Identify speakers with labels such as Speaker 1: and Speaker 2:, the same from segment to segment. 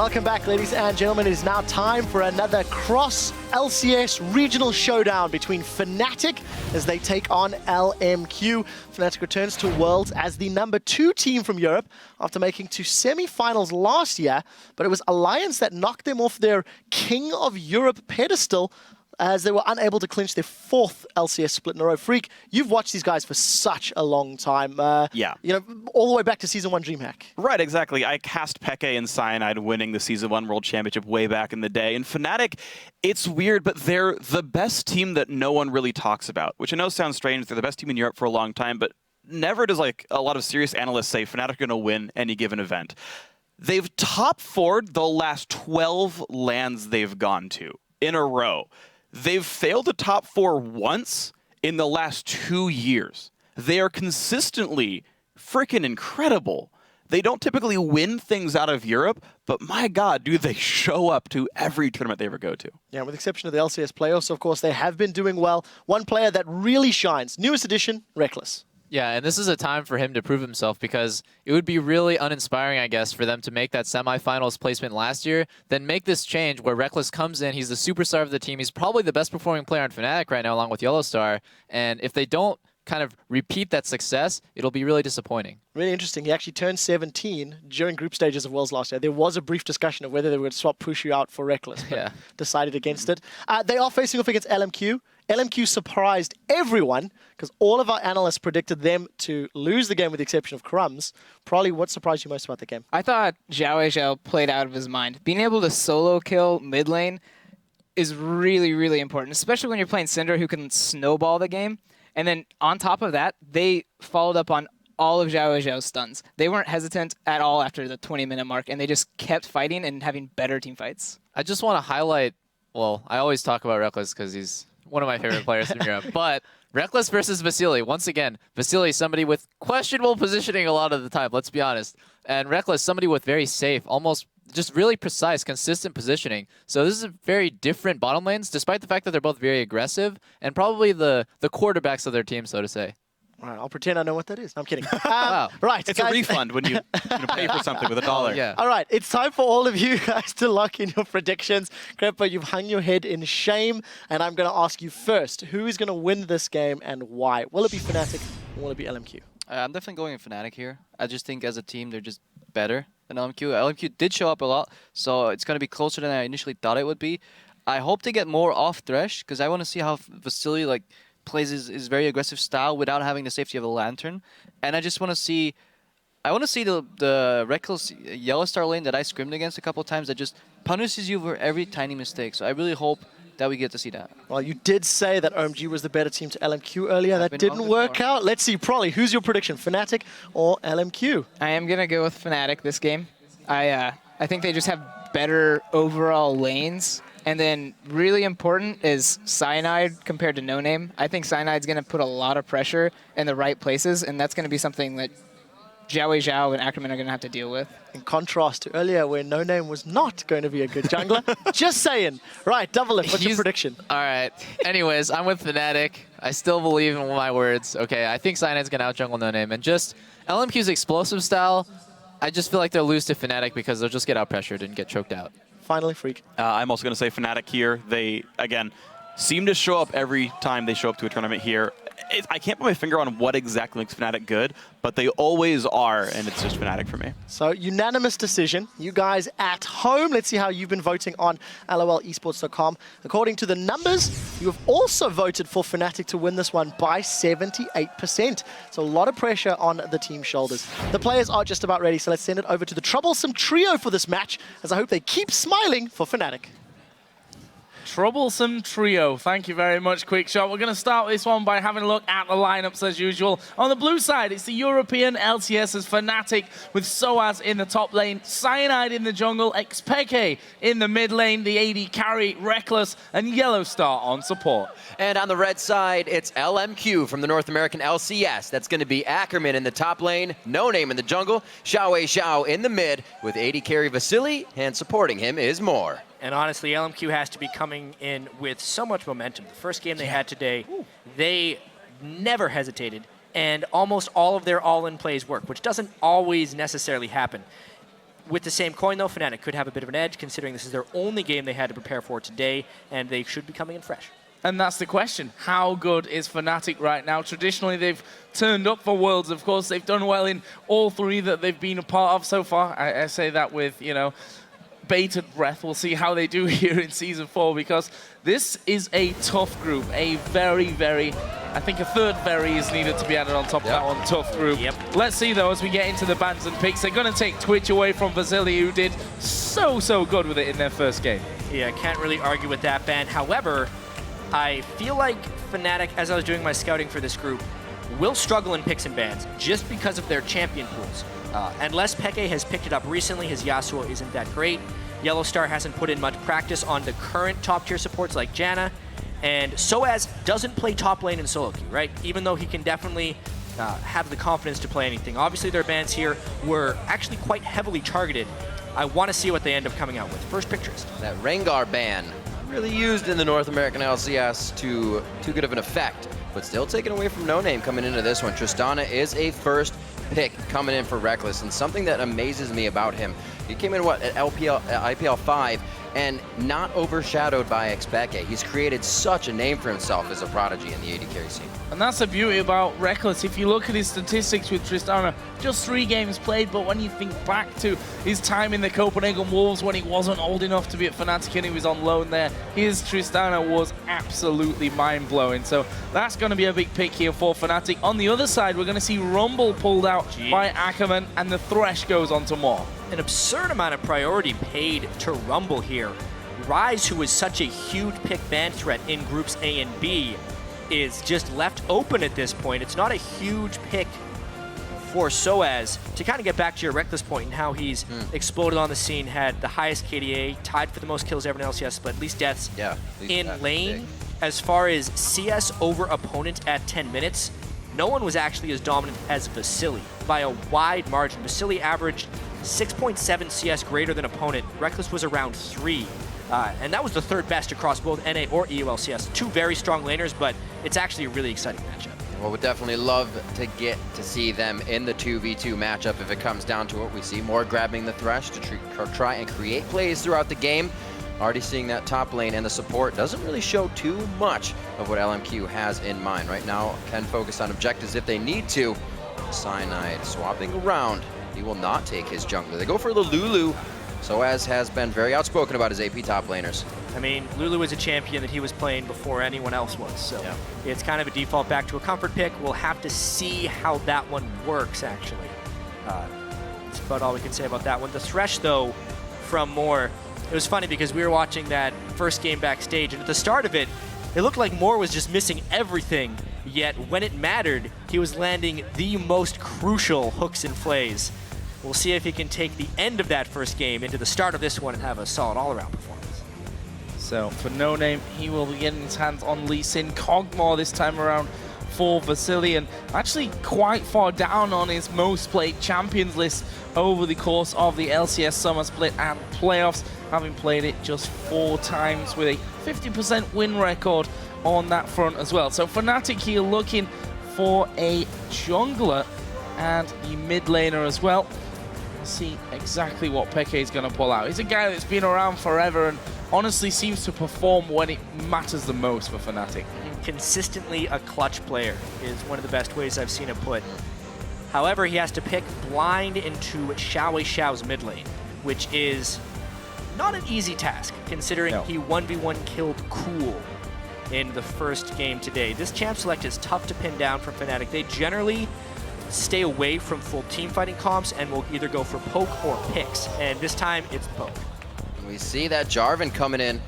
Speaker 1: Welcome back, ladies and gentlemen. It is now time for another cross-LCS regional showdown between Fnatic as they take on LMQ. Fnatic returns to Worlds as the #2 team from Europe after making to semi-finals last year, but it was Alliance that knocked them off their King of Europe pedestal as they were unable to clinch their 4th LCS split in a row. Freak, you've watched these guys for such a long time.
Speaker 2: Yeah.
Speaker 1: You know, all the way back to Season 1 DreamHack.
Speaker 2: Right, exactly. I cast Peke and Cyanide winning the Season 1 World Championship way back in the day. And Fnatic, it's weird, but they're the best team that no one really talks about, which I know sounds strange. They're the best team in Europe for a long time, but never does like a lot of serious analysts say Fnatic are going to win any given event. They've top 4'd the last 12 lands they've gone to in a row. They've failed to top 4 once in the last 2 years. They are consistently freaking incredible. They don't typically win things out of Europe, but my God, do they show up to every tournament they ever go to.
Speaker 1: Yeah, with the exception of the LCS playoffs, of course, they have been doing well. One player that really shines, newest addition, Reckless.
Speaker 3: Yeah, and this is a time for him to prove himself because it would be really uninspiring, I guess, for them to make that semifinals placement last year, then make this change where Reckless comes in, he's the superstar of the team, he's probably the best performing player on Fnatic right now along with Yellowstar, and if they don't kind of repeat that success, it'll be really disappointing.
Speaker 1: Really interesting. He actually turned 17 during group stages of Worlds last year. There was a brief discussion of whether they would swap Pushu out for Reckless, but decided against it. They are facing off against LMQ. LMQ surprised everyone because all of our analysts predicted them to lose the game with the exception of Crumbs. Probably what surprised you most about the game?
Speaker 4: I thought Zhao played out of his mind. Being able to solo kill mid lane is really, really important, especially when you're playing Syndra who can snowball the game. And then on top of that, they followed up on all of Zhao's stuns. They weren't hesitant at all after the 20-minute mark, and they just kept fighting and having better team fights.
Speaker 3: I just want to highlight, well, I always talk about Reckless because he's one of my favorite players in Europe, but Reckless versus Vasily. Once again, Vasily, somebody with questionable positioning a lot of the time, let's be honest. And Reckless, somebody with very safe, almost just really precise, consistent positioning. So this is a very different bottom lanes, despite the fact that they're both very aggressive and probably the quarterbacks of their team, so to say.
Speaker 1: All right, I'll pretend I know what that is. No, I'm kidding.
Speaker 3: Wow.
Speaker 1: Right,
Speaker 2: It's
Speaker 1: guys.
Speaker 2: a refund when you pay for something with $1.
Speaker 3: Yeah.
Speaker 1: All right, it's time for all of you guys to lock in your predictions. Grandpa, you've hung your head in shame, and I'm going to ask you first, who is going to win this game and why? Will it be Fnatic or will it be LMQ?
Speaker 5: I'm definitely going with Fnatic here. I just think as a team, they're just better than LMQ. LMQ did show up a lot, so it's going to be closer than I initially thought it would be. I hope to get more off Thresh, because I want to see how Vasily plays his very aggressive style without having the safety of a lantern. And I just want to see... I want to see the Reckless Yellowstar lane that I scrimmed against a couple of times that just punishes you for every tiny mistake. So I really hope that we get to see that.
Speaker 1: Well, you did say that OMG was the better team to LMQ earlier. That didn't work out. Let's see, Prolly, who's your prediction, Fnatic or LMQ?
Speaker 4: I am going to go with Fnatic this game. I think they just have better overall lanes. And then really important is Cyanide compared to No Name. I think Cyanide's going to put a lot of pressure in the right places, and that's going to be something that Zhao and Ackerman are going to have to deal with.
Speaker 1: In contrast to earlier where No Name was not going to be a good jungler. Just saying. Right, Double Lift, what's your prediction?
Speaker 3: All right. Anyways, I'm with Fnatic. I still believe in my words. Okay, I think Cyanide's going to out-jungle No Name. And just LMQ's explosive style, I just feel like they'll lose to Fnatic because they'll just get out-pressured and get choked out.
Speaker 1: Finally, Freak.
Speaker 2: I'm also going to say Fnatic here. They, again, seem to show up every time they show up to a tournament here. I can't put my finger on what exactly makes Fnatic good, but they always are, and it's just Fnatic for me.
Speaker 1: So, unanimous decision. You guys at home, let's see how you've been voting on lolesports.com. According to the numbers, you have also voted for Fnatic to win this one by 78%. So, a lot of pressure on the team's shoulders. The players are just about ready, so let's send it over to the troublesome trio for this match, as I hope they keep smiling for Fnatic.
Speaker 6: Troublesome trio. Thank you very much, Quickshot. We're going to start this one by having a look at the lineups as usual. On the blue side, it's the European LCS as Fnatic with Soaz in the top lane, Cyanide in the jungle, Xpeke in the mid lane, the AD carry, Reckless, and Yellowstar on support.
Speaker 7: And on the red side, it's LMQ from the North American LCS. That's going to be Ackerman in the top lane, No Name in the jungle, Zhao in the mid, with AD carry Vasily, and supporting him is Moore.
Speaker 8: And honestly, LMQ has to be coming in with so much momentum. The first game they had today, they never hesitated, and almost all of their all-in plays work, which doesn't always necessarily happen. with the same coin, though, Fnatic could have a bit of an edge, considering this is their only game they had to prepare for today, and they should be coming in fresh.
Speaker 6: And that's the question. How good is Fnatic right now? Traditionally, they've turned up for Worlds. Of course, they've done well in all 3 that they've been a part of so far. I say that with, you know, bated breath. We'll see how they do here in Season 4, because this is a tough group. A very, very, I think a third very is needed to be added on top of that one. Tough group.
Speaker 8: Yep.
Speaker 6: Let's see, though, as we get into the bans and picks. They're going to take Twitch away from Vasily, who did so good with it in their first game.
Speaker 8: Yeah, can't really argue with that ban. However, I feel like Fnatic, as I was doing my scouting for this group, will struggle in picks and bans just because of their champion pools. Unless Peke has picked it up recently, his Yasuo isn't that great. Yellowstar hasn't put in much practice on the current top-tier supports like Janna, and Soaz doesn't play top lane in solo queue, right? Even though he can definitely have the confidence to play anything. Obviously, their bans here were actually quite heavily targeted. I want to see what they end up coming out with. First pick Trist.
Speaker 7: That Rengar ban, really used in the North American LCS to too good of an effect, but still taken away from No Name coming into this one. Tristana is a first pick coming in for Reckless, and something that amazes me about him, he came in, what, at IPL 5, and not overshadowed by Xpeke. He's created such a name for himself as a prodigy in the AD carry scene.
Speaker 6: And that's the beauty about Reckless. If you look at his statistics with Tristana, just 3 games played, but when you think back to his time in the Copenhagen Wolves when he wasn't old enough to be at Fnatic and he was on loan there, his Tristana was absolutely mind-blowing. So that's going to be a big pick here for Fnatic. On the other side, we're going to see Rumble pulled out by Ackerman, and the Thresh goes on to Moore.
Speaker 8: An absurd amount of priority paid to Rumble here. Ryze, who was such a huge pick ban threat in groups A and B, is just left open at this point. It's not a huge pick for Soaz. To kind of get back to your Reckless point and how he's exploded on the scene, had the highest KDA, tied for the most kills ever in LCS, but least deaths in lane. As far as CS over opponent at 10 minutes, no one was actually as dominant as Vasily by a wide margin. Vasily averaged 6.7 CS greater than opponent. Reckless was around 3. And that was the 3rd best across both NA or EULCS. 2 very strong laners, but it's actually a really exciting matchup.
Speaker 7: Well, we'd definitely love to get to see them in the 2v2 matchup if it comes down to it. We see more grabbing the Thresh to try and create plays throughout the game. Already seeing that top lane, and the support doesn't really show too much of what LMQ has in mind. Right now, can focus on objectives if they need to. Cyanide swapping around. He will not take his jungler. They go for the Lulu. Soaz has been very outspoken about his AP top laners.
Speaker 8: I mean, Lulu is a champion that he was playing before anyone else was, so it's kind of a default back to a comfort pick. We'll have to see how that one works, actually. That's about all we can say about that one. The Thresh, though, from Moore, it was funny because we were watching that first game backstage, and at the start of it, it looked like Moore was just missing everything, yet when it mattered, he was landing the most crucial hooks and plays. We'll see if he can take the end of that first game into the start of this one and have a solid all-around performance.
Speaker 6: So for No Name, he will be getting his hands on Lee Sin. Kog'Maw this time around for Vasily, and actually quite far down on his most played champions list over the course of the LCS Summer Split and playoffs, having played it just 4 times with a 50% win record on that front as well. So Fnatic here looking for a jungler and the mid laner as well. We'll see exactly what Peke is going to pull out. He's a guy that's been around forever and honestly seems to perform when it matters the most for Fnatic.
Speaker 8: Consistently a clutch player is one of the best ways I've seen it put. However, he has to pick blind into Xiao's mid lane, which is not an easy task, considering he 1v1 killed Cool in the first game today. This champ select is tough to pin down from Fnatic. They generally stay away from full team fighting comps and will either go for poke or picks, and this time it's poke.
Speaker 7: We see that Jarvan coming in.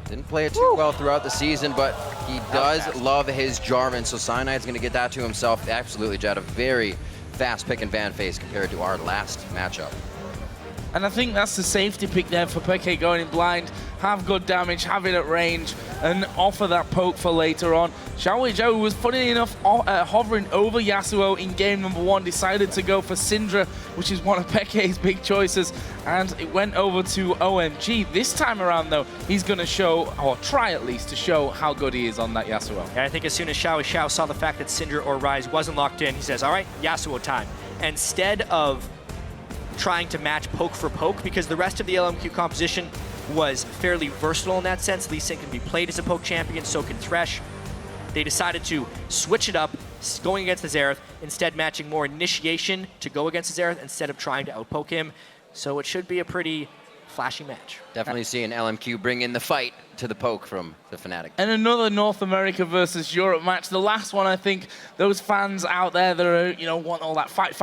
Speaker 7: Didn't play it too well throughout the season, but he does love his Jarvan, so Cyanide's going to get that to himself. Absolutely, Jed, a very fast pick and ban phase compared to our last matchup.
Speaker 6: And I think that's the safety pick there for Peke, going in blind, have good damage, have it at range, and offer that poke for later on. Xiao was, funny enough, hovering over Yasuo in game number 1, decided to go for Syndra, which is one of Peke's big choices, and it went over to OMG. This time around, though, he's going to show, or try at least, to show how good he is on that Yasuo.
Speaker 8: And I think as soon as Xiao saw the fact that Syndra or Ryze wasn't locked in, he says, all right, Yasuo time. Instead of trying to match poke for poke because the rest of the LMQ composition was fairly versatile in that sense. Lee Sin can be played as a poke champion, so can Thresh. They decided to switch it up, going against the Xerath, instead matching more initiation to go against the Xerath instead of trying to outpoke him. So it should be a pretty flashy match.
Speaker 7: Definitely seeing LMQ bring in the fight to the poke from the Fnatic.
Speaker 6: And another North America versus Europe match. The last one, I think, those fans out there that are, you know, want all that fight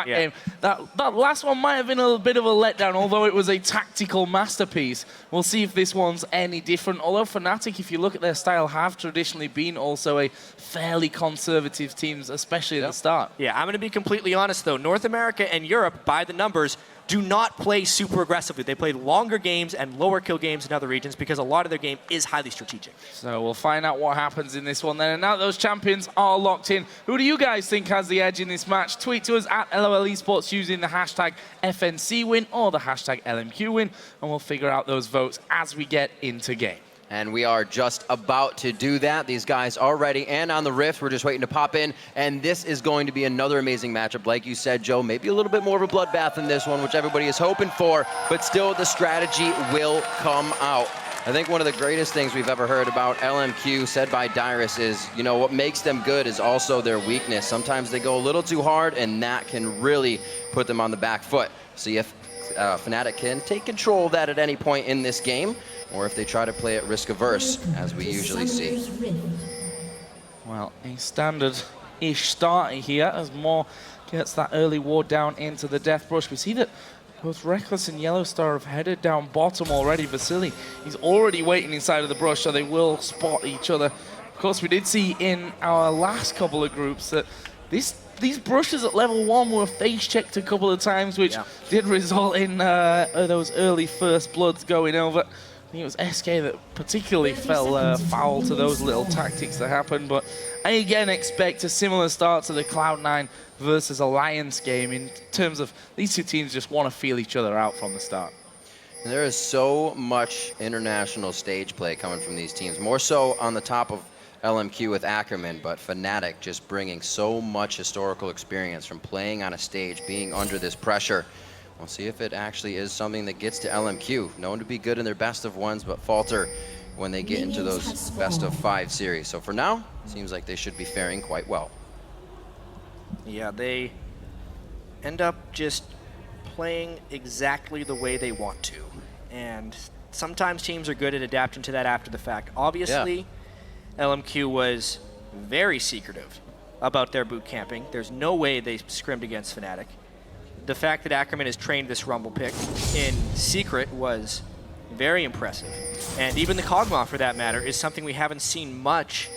Speaker 6: game. That last one might have been a bit of a letdown, although it was a tactical masterpiece. We'll see if this one's any different. Although Fnatic, if you look at their style, have traditionally been also a fairly conservative teams, especially at the start.
Speaker 8: Yeah, I'm going to be completely honest, though. North America and Europe, by the numbers, do not play super aggressively. They play longer games and lower kill games in other regions because a lot of their game is highly strategic.
Speaker 6: So we'll find out what happens in this one then. And now those champions are locked in. Who do you guys think has the edge in this match? Tweet to us at LOL Esports using the hashtag FNC win or the hashtag LMQ win, and we'll figure out those votes as we get into game.
Speaker 7: And we are just about to do that. These guys are ready and on the Rift. We're just waiting to pop in. And this is going to be another amazing matchup. Like you said, Joe, maybe a little bit more of a bloodbath than this one, which everybody is hoping for. But still, the strategy will come out. I think one of the greatest things we've ever heard about LMQ, said by Dyrus, is, you know, what makes them good is also their weakness. Sometimes they go a little too hard, and that can really put them on the back foot. See if Fnatic can take control of that at any point in this game, or if they try to play it risk-averse, as we usually see.
Speaker 6: Well, a standard-ish start here as Moore gets that early ward down into the Death Brush. We see that both Reckless and Yellowstar have headed down bottom already. Vasily, he's already waiting inside of the brush, so they will spot each other. Of course, we did see in our last couple of groups that these brushes at level 1 were face-checked a couple of times, which did result in those early first bloods going over. I think it was SK that particularly fell foul to those little tactics that happened, but I again expect a similar start to the Cloud9 versus Alliance game in terms of these two teams just want to feel each other out from the start.
Speaker 7: And there is so much international stage play coming from these teams, more so on the top of LMQ with Ackerman, but Fnatic just bringing so much historical experience from playing on a stage, being under this pressure. We'll see if it actually is something that gets to LMQ. Known to be good in their best of ones, but falter when they get into those best of 5 series. So for now, seems like they should be faring quite well.
Speaker 8: Yeah, they end up just playing exactly the way they want to. And sometimes teams are good at adapting to that after the fact. Obviously, LMQ was very secretive about their boot camping. There's no way they scrimmed against Fnatic. The fact that Ackerman has trained this Rumble pick in secret was very impressive. And even the Kog'Maw, for that matter, is something we haven't seen much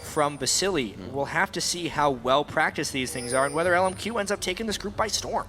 Speaker 8: from Vasily. We'll have to see how well practiced these things are and whether LMQ ends up taking this group by storm.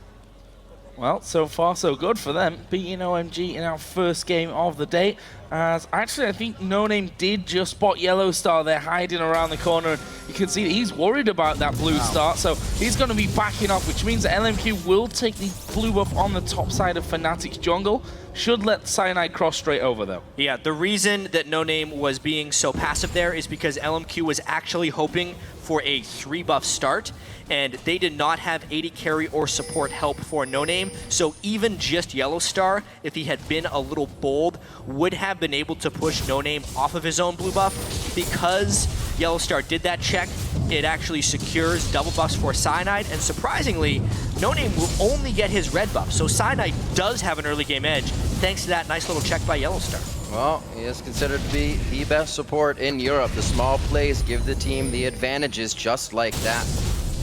Speaker 6: Well, so far so good for them, beating OMG in our first game of the day. As actually, I think No Name did just spot Yellowstar there hiding around the corner. You can see that he's worried about that blue start, so he's going to be backing off, which means that LMQ will take the blue buff on the top side of Fnatic's jungle. Should let Cyanide cross straight over, though.
Speaker 8: Yeah, the reason that No Name was being so passive there is because LMQ was actually hoping for a 3-buff start, and they did not have AD carry or support help for No Name, so even just Yellowstar, if he had been a little bold, would have been able to push No Name off of his own blue buff. Because Yellowstar did that check, it actually secures double buffs for Cyanide, and surprisingly, No Name will only get his red buff, so Cyanide does have an early game edge, thanks to that nice little check by Yellowstar.
Speaker 7: Well, he is considered to be the best support in Europe. The small plays give the team the advantages just like that,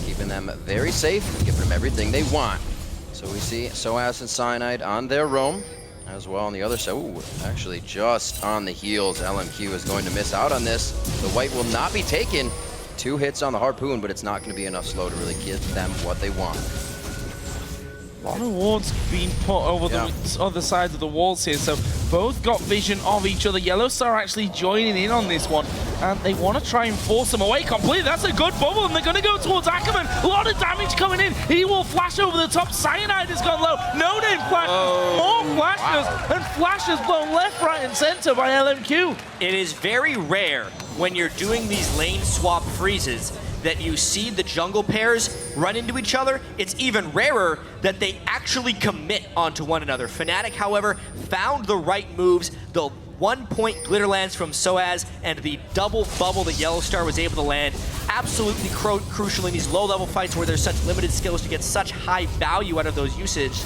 Speaker 7: keeping them very safe and giving them everything they want. So we see SOAS and Cyanide on their roam as well on the other side. Ooh, actually just on the heels. LMQ is going to miss out on this. The white will not be taken. 2 hits on the Harpoon, but it's not going to be enough slow to really give them what they want.
Speaker 6: A lot of wards being put over the other sides of the walls here, so both got vision of each other. Yellowstar actually joining in on this one, and they want to try and force them away completely. That's a good bubble, and they're going to go towards Ackerman. A lot of damage coming in. He will flash over the top. Cyanide has gone low. No Name flash. More flashes, and flashes blown left, right, and center by LMQ.
Speaker 8: It is very rare when you're doing these lane swap freezes that you see the jungle pairs run into each other. It's even rarer that they actually commit onto one another. Fnatic, however, found the right moves. The 1-point glitter lands from SOAS and the double bubble that Yellowstar was able to land. Absolutely crucial in these low-level fights where there's such limited skills to get such high value out of those usage.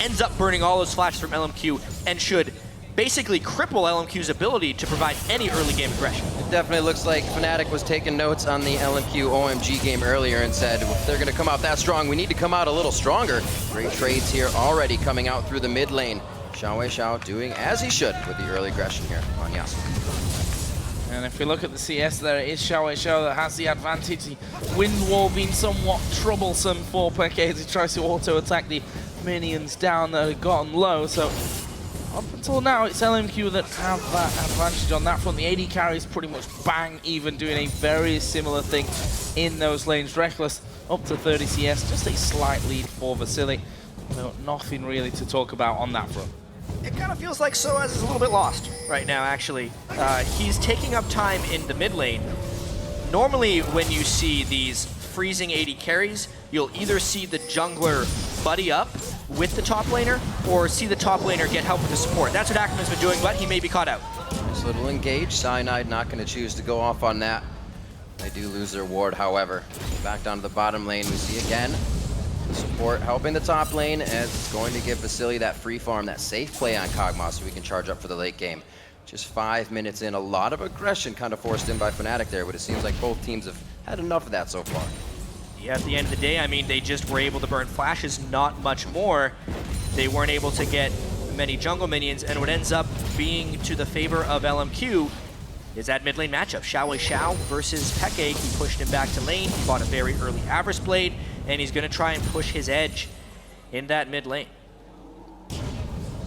Speaker 8: Ends up burning all those flashes from LMQ and should basically cripple LMQ's ability to provide any early game aggression.
Speaker 7: It definitely looks like Fnatic was taking notes on the LMQ OMG game earlier and said, if they're going to come out that strong, we need to come out a little stronger. Great trades here already coming out through the mid lane. Xiao doing as he should with the early aggression here on Yasuo.
Speaker 6: And if we look at the CS there, it is Xiao that has the advantage. The wind wall being somewhat troublesome for Peke as he tries to auto-attack the minions down that have gotten low. So up until now, it's LMQ that have that advantage on that front. The AD carry is pretty much bang even, doing a very similar thing in those lanes. Reckless up to 30 CS, just a slight lead for Vasily. No, nothing really to talk about on that front.
Speaker 8: It kind of feels like SOAS is a little bit lost right now, actually. He's taking up time in the mid lane. Normally, when you see these freezing AD carries, you'll either see the jungler buddy up with the top laner, or see the top laner get help with the support. That's what Ackerman's been doing, but he may be caught out.
Speaker 7: Nice little engage. Cyanide not going to choose to go off on that. They do lose their ward, however. Back down to the bottom lane, we see again support helping the top lane, as it's going to give Vasily that free farm, that safe play on Kog'Maw so we can charge up for the late game. Just 5 minutes in, a lot of aggression kind of forced in by Fnatic there, but it seems like both teams have had enough of that so far.
Speaker 8: Yeah, at the end of the day, I mean, they just were able to burn flashes, not much more. They weren't able to get many jungle minions, and what ends up being to the favor of LMQ is that mid lane matchup. Xiao versus Peke. He pushed him back to lane, he bought a very early Avarice Blade, and he's going to try and push his edge in that mid lane.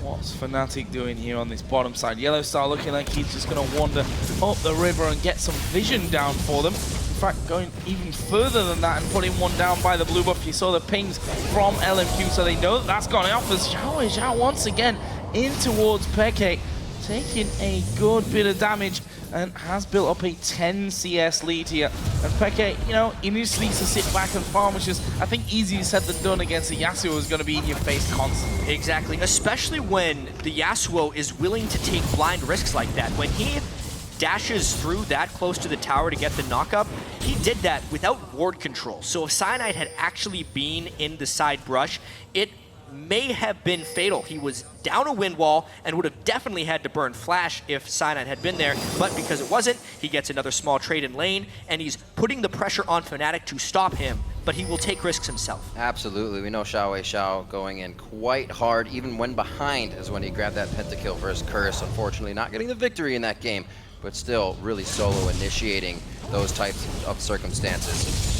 Speaker 6: What's Fnatic doing here on this bottom side? Yellowstar looking like he's just going to wander up the river and get some vision down for them. In fact, going even further than that and putting one down by the blue buff. You saw the pings from LMQ, so they know that that's gone off as Xiao once again in towards Peke, taking a good bit of damage and has built up a 10 CS lead here. And Peke, you know, he just needs to sit back and farm, which is, I think, easier said than done against a Yasuo who's going to be in your face constantly.
Speaker 8: Exactly, especially when the Yasuo is willing to take blind risks like that. When he dashes through that close to the tower to get the knockup, he did that without ward control. So if Cyanide had actually been in the side brush, it may have been fatal. He was down a wind wall and would have definitely had to burn flash if Cyanide had been there, but because it wasn't, he gets another small trade in lane, and he's putting the pressure on Fnatic to stop him, but he will take risks himself.
Speaker 7: Absolutely, we know Xiao going in quite hard, even when behind is when he grabbed that pentakill versus Curse. Unfortunately, not getting the victory in that game, but still really solo initiating those types of circumstances.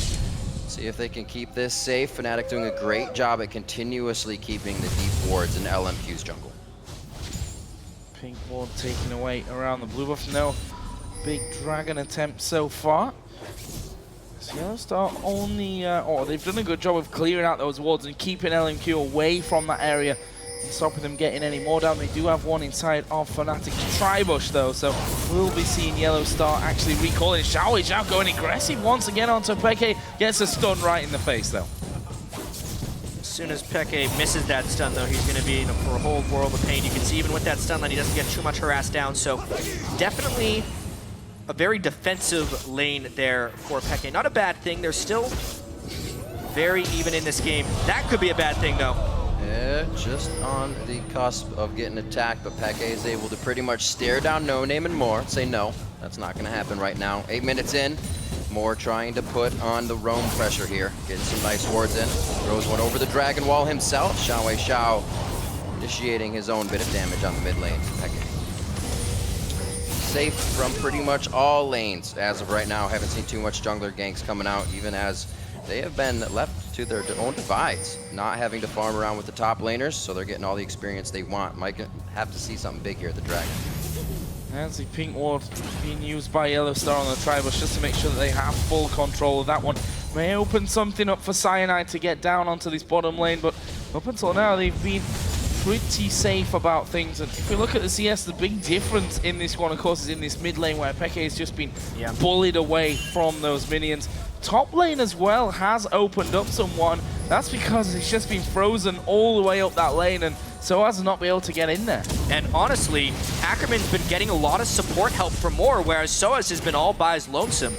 Speaker 7: See if they can keep this safe. Fnatic doing a great job at continuously keeping the deep wards in LMQ's jungle.
Speaker 6: Pink ward taken away around the blue buff. No big dragon attempt so far. So Yellowstar only, they've done a good job of clearing out those wards and keeping LMQ away from that area and stopping them getting any more down. They do have one inside of Fnatic's Tribush though, so we'll be seeing Yellowstar actually recalling. Xiao going aggressive once again onto Peke, gets a stun right in the face though.
Speaker 8: As soon as Peke misses that stun though, he's going to be in for a whole world of pain. You can see even with that stun line, he doesn't get too much harassed down, so definitely a very defensive lane there for Peke. Not a bad thing, they're still very even in this game. That could be a bad thing though.
Speaker 7: Yeah, just on the cusp of getting attacked, but Peke is able to pretty much stare down No Name and more. Say no, that's not going to happen right now. 8 minutes in, More trying to put on the roam pressure here. Getting some nice wards in. Throws one over the Dragon Wall himself. Xiao initiating his own bit of damage on the mid lane. Peke. Safe from pretty much all lanes as of right now. Haven't seen too much jungler ganks coming out, even as they have been left to their own divides, not having to farm around with the top laners, so they're getting all the experience they want. Might have to see something big here at the Dragon.
Speaker 6: As the pink ward being used by Yellowstar on the Tribush just to make sure that they have full control of that one. May open something up for Cyanide to get down onto this bottom lane, but up until now they've been pretty safe about things. And if we look at the CS, the big difference in this one, of course, is in this mid lane where Peke has just been bullied away from those minions. top lane as well has opened up someone. That's because it's just been frozen all the way up that lane, and so as to not be able to get in there.
Speaker 8: And honestly, Ackerman's been getting a lot of support help from Moore, whereas Soaz has been all by his lonesome.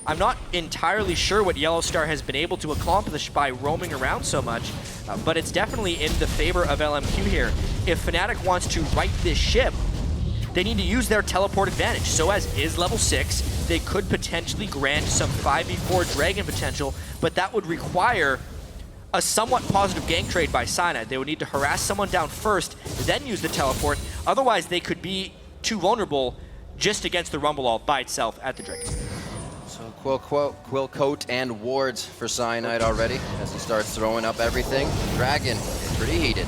Speaker 8: I'm not entirely sure what Yellowstar has been able to accomplish by roaming around so much, but it's definitely in the favor of LMQ here. If Fnatic wants to right this ship, they need to use their teleport advantage. Soaz is level 6. They could potentially grant some 5v4 Dragon potential, but that would require a somewhat positive gank trade by Cyanide. They would need to harass someone down first, then use the teleport. Otherwise, they could be too vulnerable just against the Rumble ult by itself at the Dragon.
Speaker 7: So Quill Coat and wards for Cyanide already as he starts throwing up everything. Dragon is pretty heated.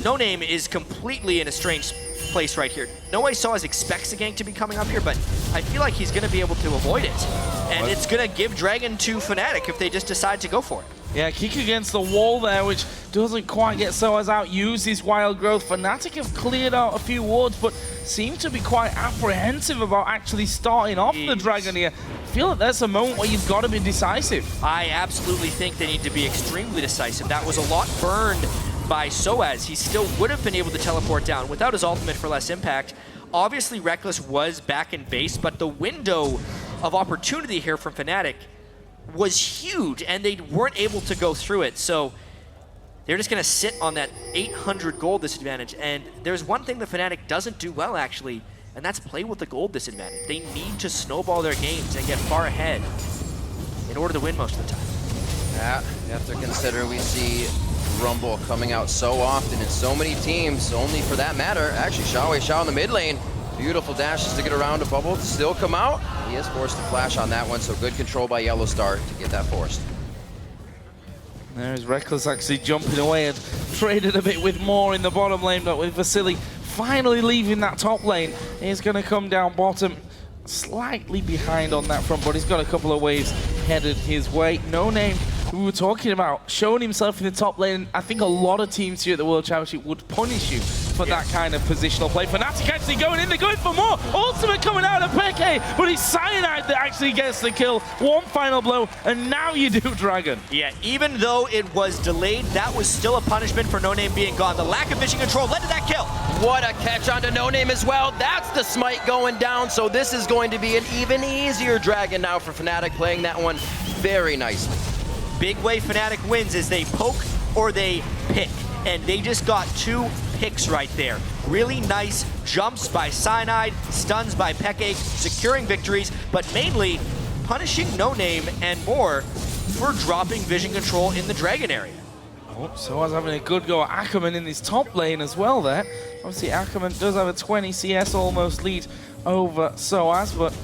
Speaker 8: No Name is completely in a strange place right here. No way Soaz expects the gank to be coming up here, but I feel like he's going to be able to avoid it. And it's going to give Dragon to Fnatic if they just decide to go for it.
Speaker 6: Yeah, kick against the wall there, which doesn't quite get Soaz out. Use his wild growth. Fnatic have cleared out a few wards, but seem to be quite apprehensive about actually starting off the Dragon here. I feel like there's a moment where you've got to be decisive.
Speaker 8: I absolutely think they need to be extremely decisive. That was a lot burned by Soaz. He still would have been able to teleport down without his ultimate for less impact. Obviously, Reckless was back in base, but the window of opportunity here from Fnatic was huge, and they weren't able to go through it. So they're just going to sit on that 800 gold disadvantage. And there's one thing that Fnatic doesn't do well, actually, and that's play with the gold disadvantage. They need to snowball their games and get far ahead in order to win most of the time.
Speaker 7: Yeah, you have to consider we see Rumble coming out so often in so many teams, only for that matter. Actually, Xiao in the mid lane. Beautiful dashes to get around a bubble to still come out. He is forced to flash on that one, so good control by Yellowstar to get that forced.
Speaker 6: There's Reckless actually jumping away and traded a bit with Moore in the bottom lane, but with Vasily finally leaving that top lane, he's going to come down bottom, slightly behind on that front, but he's got a couple of waves headed his way. No Name, who we were talking about, showing himself in the top lane. I think a lot of teams here at the World Championship would punish you for that kind of positional play. Fnatic actually going in, they're going for more. Ultimate coming out of Peke, but it's Cyanide that actually gets the kill. One final blow, and now you do Dragon.
Speaker 8: Yeah, even though it was delayed, that was still a punishment for No Name being gone. The lack of vision control led to that kill.
Speaker 7: What a catch onto No Name as well. That's the smite going down, so this is going to be an even easier Dragon now for Fnatic, playing that one very nicely.
Speaker 8: Big way Fnatic wins is they poke or they pick, and they just got 2 picks right there. Really nice jumps by Cyanide, stuns by Peke, securing victories, but mainly punishing No Name and Moore for dropping vision control in the Dragon area.
Speaker 6: Oh, Soaz having a good go at Ackerman in his top lane as well there. Obviously, Ackerman does have a 20 CS almost lead over Soaz, but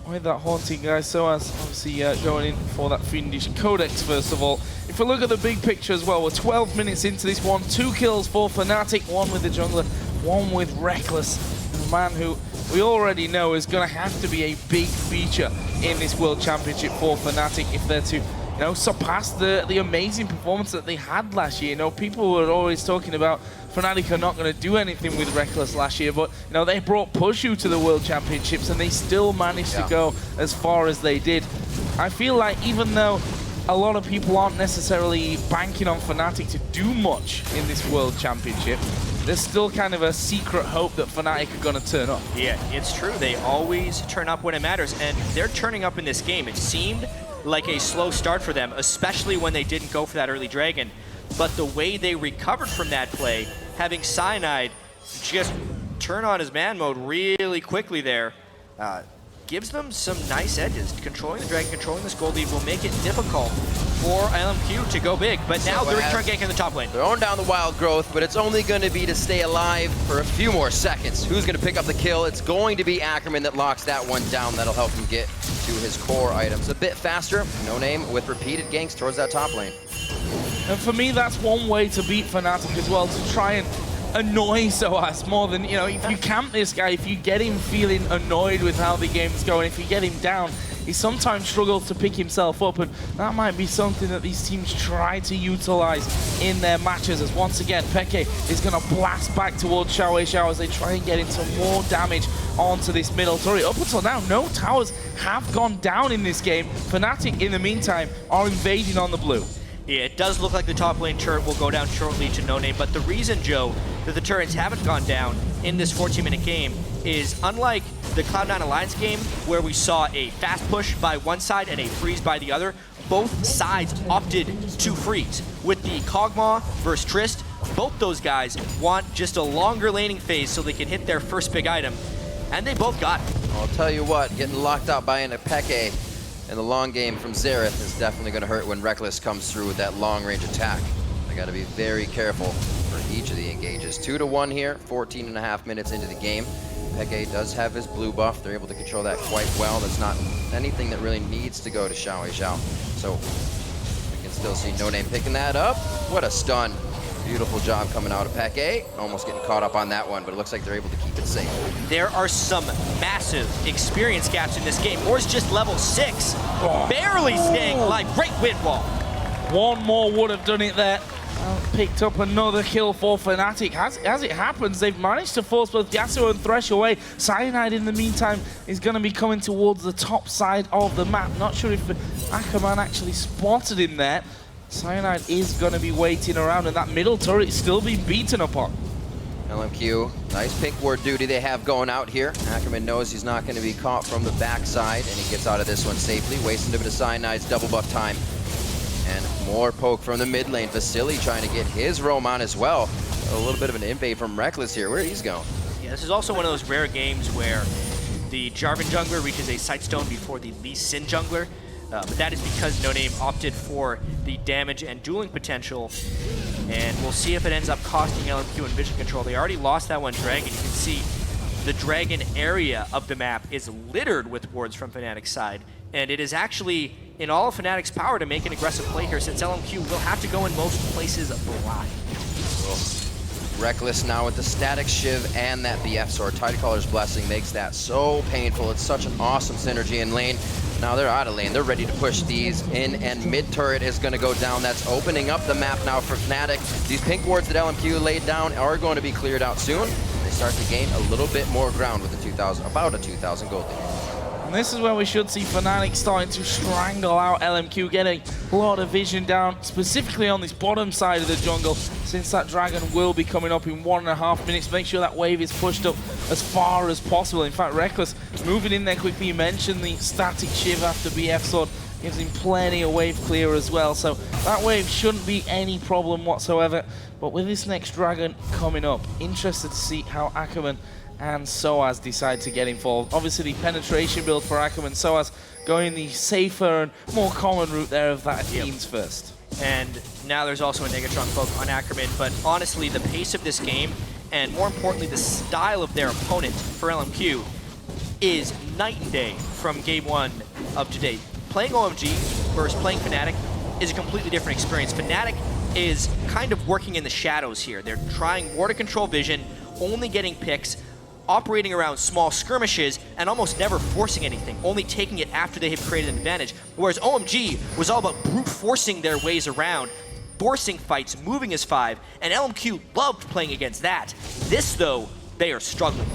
Speaker 6: with that haunting guy, Soaz obviously going in for that Fiendish Codex first of all. If we look at the big picture as well, we're 12 minutes into this one. 2 kills for Fnatic, 1 with the jungler, 1 with Reckless. And a man who we already know is going to have to be a big feature in this World Championship for Fnatic if they're to, surpass the amazing performance that they had last year. People were always talking about Fnatic are not going to do anything with Reckless last year, but they brought Pushu to the World Championships and they still managed to go as far as they did. I feel like even though a lot of people aren't necessarily banking on Fnatic to do much in this World Championship, there's still kind of a secret hope that Fnatic are going to turn up.
Speaker 8: Yeah, it's true. They always turn up when it matters, and they're turning up in this game. It seemed like a slow start for them, especially when they didn't go for that early Dragon. But the way they recovered from that play, having Cyanide just turn on his man mode really quickly there, gives them some nice edges. Controlling the Dragon, controlling this gold lead will make it difficult for LMQ to go big. But now the return gank in the top lane.
Speaker 7: Throwing down the wild growth, but it's only going to be to stay alive for a few more seconds. Who's going to pick up the kill? It's going to be Ackerman that locks that one down. That'll help him get to his core items a bit faster. No Name with repeated ganks towards that top lane.
Speaker 6: And for me, that's one way to beat Fnatic as well, to try and annoy Soaz more than, if you camp this guy, if you get him feeling annoyed with how the game's going, if you get him down, he sometimes struggles to pick himself up, and that might be something that these teams try to utilize in their matches. As once again, Peke is going to blast back towards Xiao as they try and get into more damage onto this middle turret. Up until now, no towers have gone down in this game. Fnatic, in the meantime, are invading on the blue.
Speaker 8: Yeah, it does look like the top lane turret will go down shortly to no name, but the reason, Joe, that the turrets haven't gone down in this 14-minute game is unlike the Cloud9 Alliance game where we saw a fast push by one side and a freeze by the other, both sides opted to freeze. With the Kog'Maw versus Trist, both those guys want just a longer laning phase so they can hit their first big item, and they both got it.
Speaker 7: I'll tell you what, getting locked out by an Peke in the long game from Xerath is definitely going to hurt when Reckless comes through with that long-range attack. They got to be very careful for each of the engages. 2-1 here, 14.5 minutes into the game. Peke does have his blue buff. They're able to control that quite well. That's not anything that really needs to go to Xiao. So we can still see No Name picking that up. What a stun. Beautiful job coming out of Peke. Almost getting caught up on that one, but it looks like they're able to keep it safe.
Speaker 8: There are some massive experience gaps in this game. Moore's just level 6, barely staying alive. Great wind wall.
Speaker 6: One more would have done it there. Picked up another kill for Fnatic. As it happens, they've managed to force both Yasuo and Thresh away. Cyanide, in the meantime, is going to be coming towards the top side of the map. Not sure if Ackerman actually spotted him there. Cyanide is going to be waiting around, and that middle turret is still being beaten upon.
Speaker 7: LMQ, nice pink ward duty they have going out here. Ackerman knows he's not going to be caught from the backside, and he gets out of this one safely, wasting a bit of Cyanide's double buff time. And more poke from the mid lane. Vasily trying to get his roam on as well. A little bit of an invade from Reckless here. Where he's going?
Speaker 8: Yeah, this is also one of those rare games where the Jarvan jungler reaches a Sightstone before the Lee Sin jungler. But that is because No Name opted for the damage and dueling potential. And we'll see if it ends up costing LMQ and vision control. They already lost that one Dragon. You can see the Dragon area of the map is littered with wards from Fnatic's side. And it is actually in all of Fnatic's power to make an aggressive play here, since LMQ will have to go in most places blind.
Speaker 7: Reckless now with the static shiv and that BF sword. Tidecaller's blessing makes that so painful. It's such an awesome synergy in lane. Now they're out of lane. They're ready to push these in, and mid turret is going to go down. That's opening up the map now for Fnatic. These pink wards that LMQ laid down are going to be cleared out soon. They start to gain a little bit more ground with the about a 2,000 gold lead.
Speaker 6: And this is where we should see Fnatic starting to strangle out LMQ, getting a lot of vision down, specifically on this bottom side of the jungle, since that Dragon will be coming up in 1.5 minutes. Make sure that wave is pushed up as far as possible. In fact, Reckless moving in there quickly. You mentioned the static shiv after BF sword. Gives him plenty of wave clear as well, so that wave shouldn't be any problem whatsoever. But with this next Dragon coming up, interested to see how Ackerman and Soaz decide to get involved. Obviously, the penetration build for Ackerman, Soaz going the safer and more common route there of that teams first.
Speaker 8: And now there's also a Negatron poke on Ackerman, but honestly, the pace of this game, and more importantly, the style of their opponent for LMQ, is night and day from game one of today. Playing OMG versus playing Fnatic is a completely different experience. Fnatic is kind of working in the shadows here. They're trying more to control vision, only getting picks, operating around small skirmishes, and almost never forcing anything, only taking it after they have created an advantage. Whereas OMG was all about brute forcing their ways around, forcing fights, moving as 5, and LMQ loved playing against that. This, though, they are struggling.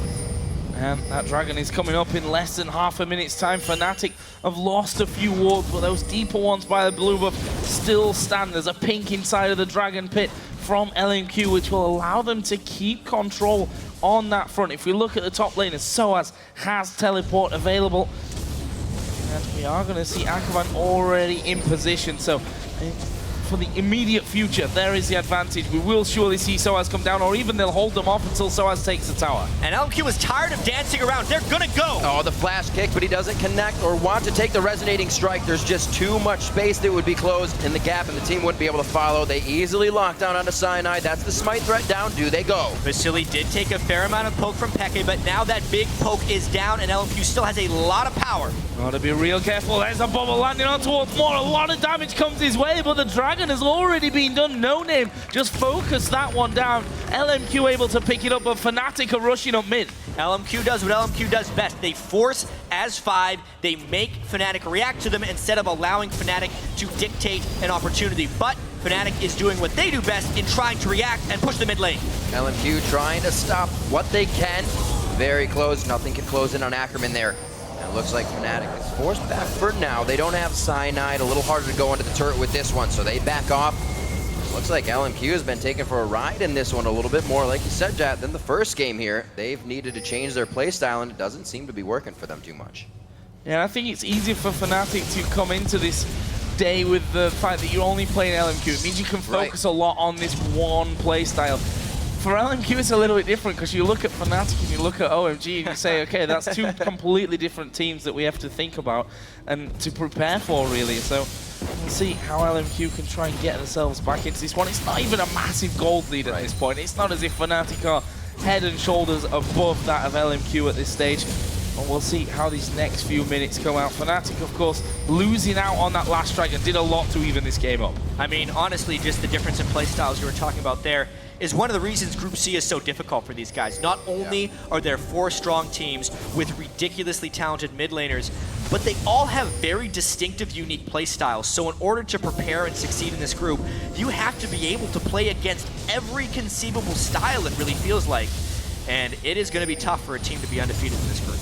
Speaker 6: And that Dragon is coming up in less than half a minute's time. Fnatic have lost a few wards, but those deeper ones by the blue buff still stand. There's a pink inside of the Dragon Pit from LMQ, which will allow them to keep control on that front. If we look at the top lane, Soaz has teleport available. And we are going to see Ackerman already in position. So for the immediate future, there is the advantage. We will surely see Soaz come down, or even they'll hold them off until Soaz takes the tower.
Speaker 8: And LMQ is tired of dancing around. They're gonna go!
Speaker 7: Oh, the flash kick, but he doesn't connect or want to take the resonating strike. There's just too much space that would be closed in the gap, and the team wouldn't be able to follow. They easily lock down onto Cyanide. That's the smite threat down. Do they go?
Speaker 8: Vasily did take a fair amount of poke from Peke, but now that big poke is down, and LMQ still has a lot of power.
Speaker 6: Gotta be real careful. There's a bubble landing on towards Moore. A lot of damage comes his way, but the Dragon has already been done. No Name just focused that one down. LMQ able to pick it up, but Fnatic are rushing up mid.
Speaker 8: LMQ does what LMQ does best. They force as 5. They make Fnatic react to them instead of allowing Fnatic to dictate an opportunity. But Fnatic is doing what they do best in trying to react and push the mid lane.
Speaker 7: LMQ trying to stop what they can. very close. Nothing can close in on Ackerman there. And it looks like Fnatic is forced back for now. They don't have Cyanide. A little harder to go into the turret with this one, so they back off. Looks like LMQ has been taken for a ride in this one a little bit more, like you said, Jat, than the first game here. They've needed to change their playstyle, and it doesn't seem to be working for them too much.
Speaker 6: Yeah, I think it's easier for Fnatic to come into this day with the fact that you're only playing LMQ. It means you can focus a lot on this one playstyle. For LMQ, it's a little bit different because you look at Fnatic and you look at OMG and you say, okay, that's two completely different teams that we have to think about and to prepare for, really. So we'll see how LMQ can try and get themselves back into this one. It's not even a massive gold lead at this point. It's not as if Fnatic are head and shoulders above that of LMQ at this stage. And we'll see how these next few minutes come out. Fnatic, of course, losing out on that last strike and did a lot to even this game up.
Speaker 8: I mean, honestly, just the difference in playstyles you were talking about there is one of the reasons Group C is so difficult for these guys. Not only are there 4 strong teams with ridiculously talented mid laners, but they all have very distinctive, unique playstyles. So in order to prepare and succeed in this group, you have to be able to play against every conceivable style, it really feels like. And it is going to be tough for a team to be undefeated in this group.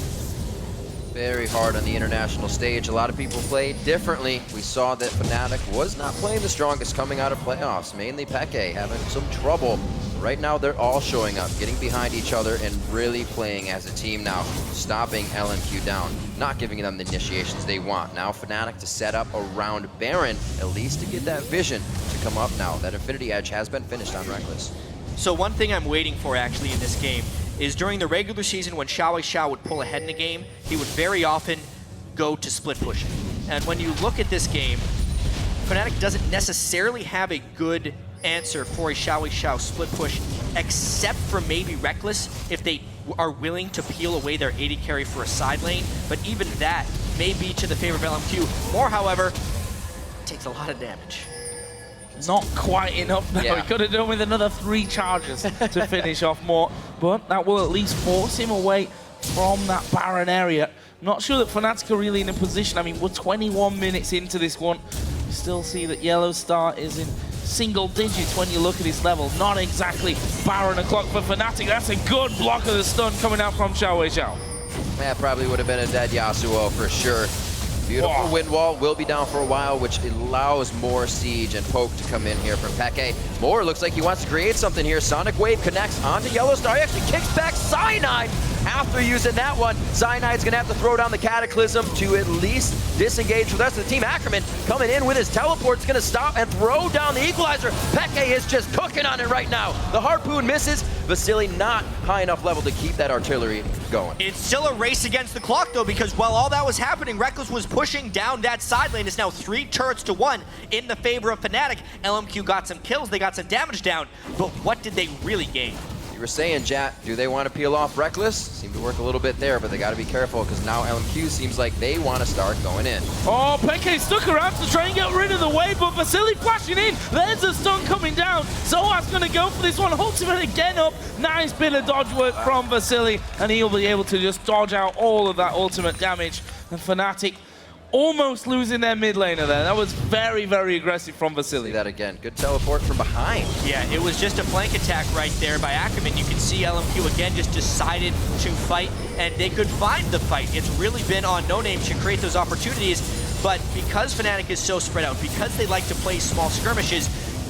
Speaker 7: Very hard on the international stage. A lot of people play differently. We saw that Fnatic was not playing the strongest coming out of playoffs, mainly Peke having some trouble. Right now, they're all showing up, getting behind each other, and really playing as a team now, stopping LMQ down, not giving them the initiations they want. Now Fnatic to set up around Baron, at least to get that vision to come up now. That Infinity Edge has been finished on Reckless.
Speaker 8: So one thing I'm waiting for actually in this game is during the regular season when Xiao would pull ahead in a game, he would very often go to split pushing. And when you look at this game, Fnatic doesn't necessarily have a good answer for a Xiao split push, except for maybe Reckless if they are willing to peel away their AD carry for a side lane. But even that may be to the favor of LMQ. More, however, takes a lot of damage.
Speaker 6: Not quite enough now. He could have done with another 3 charges to finish off more, but that will at least force him away from that Baron area. Not sure that Fnatic are really in a position. I mean, we're 21 minutes into this one. You still see that Yellow Star is in single digits when you look at his level. Not exactly Baron o'clock for Fnatic. That's a good block of the stun coming out from Xiao.
Speaker 7: That probably would have been a dead Yasuo for sure. Beautiful wind wall will be down for a while, which allows more siege and poke to come in here from Peke. More looks like he wants to create something here. Sonic Wave connects onto Yellow Star. He actually kicks back Cyanide after using that one. Cyanide's gonna have to throw down the Cataclysm to at least disengage the rest of the team. Ackerman coming in with his teleport's gonna stop and throw down the equalizer. Peke is just cooking on it right now. The harpoon misses. Vasily not high enough level to keep that artillery going.
Speaker 8: It's still a race against the clock, though, because while all that was happening, Reckless was pushing down that side lane. It's now 3 turrets to 1 in the favor of Fnatic. LMQ got some kills, they got some damage down, but what did they really gain?
Speaker 7: You were saying, Jat, do they want to peel off Reckless? Seemed to work a little bit there, but they got to be careful because now LMQ seems like they want to start going in.
Speaker 6: Oh, Peke stuck around to try and get rid of the wave, but Vasily flashing in. There's a stun coming down. Zoa's going to go for this one. Ultimate again up. Nice bit of dodge work from Vasily, and he'll be able to just dodge out all of that ultimate damage. And Fnatic almost losing their mid laner there. That was very, very aggressive from Vasily.
Speaker 7: See that again. Good teleport from behind.
Speaker 8: Yeah, it was just a flank attack right there by Ackerman. You can see LMQ again just decided to fight, and they could find the fight. It's really been on No Name to create those opportunities, but because Fnatic is so spread out, because they like to play small skirmishes,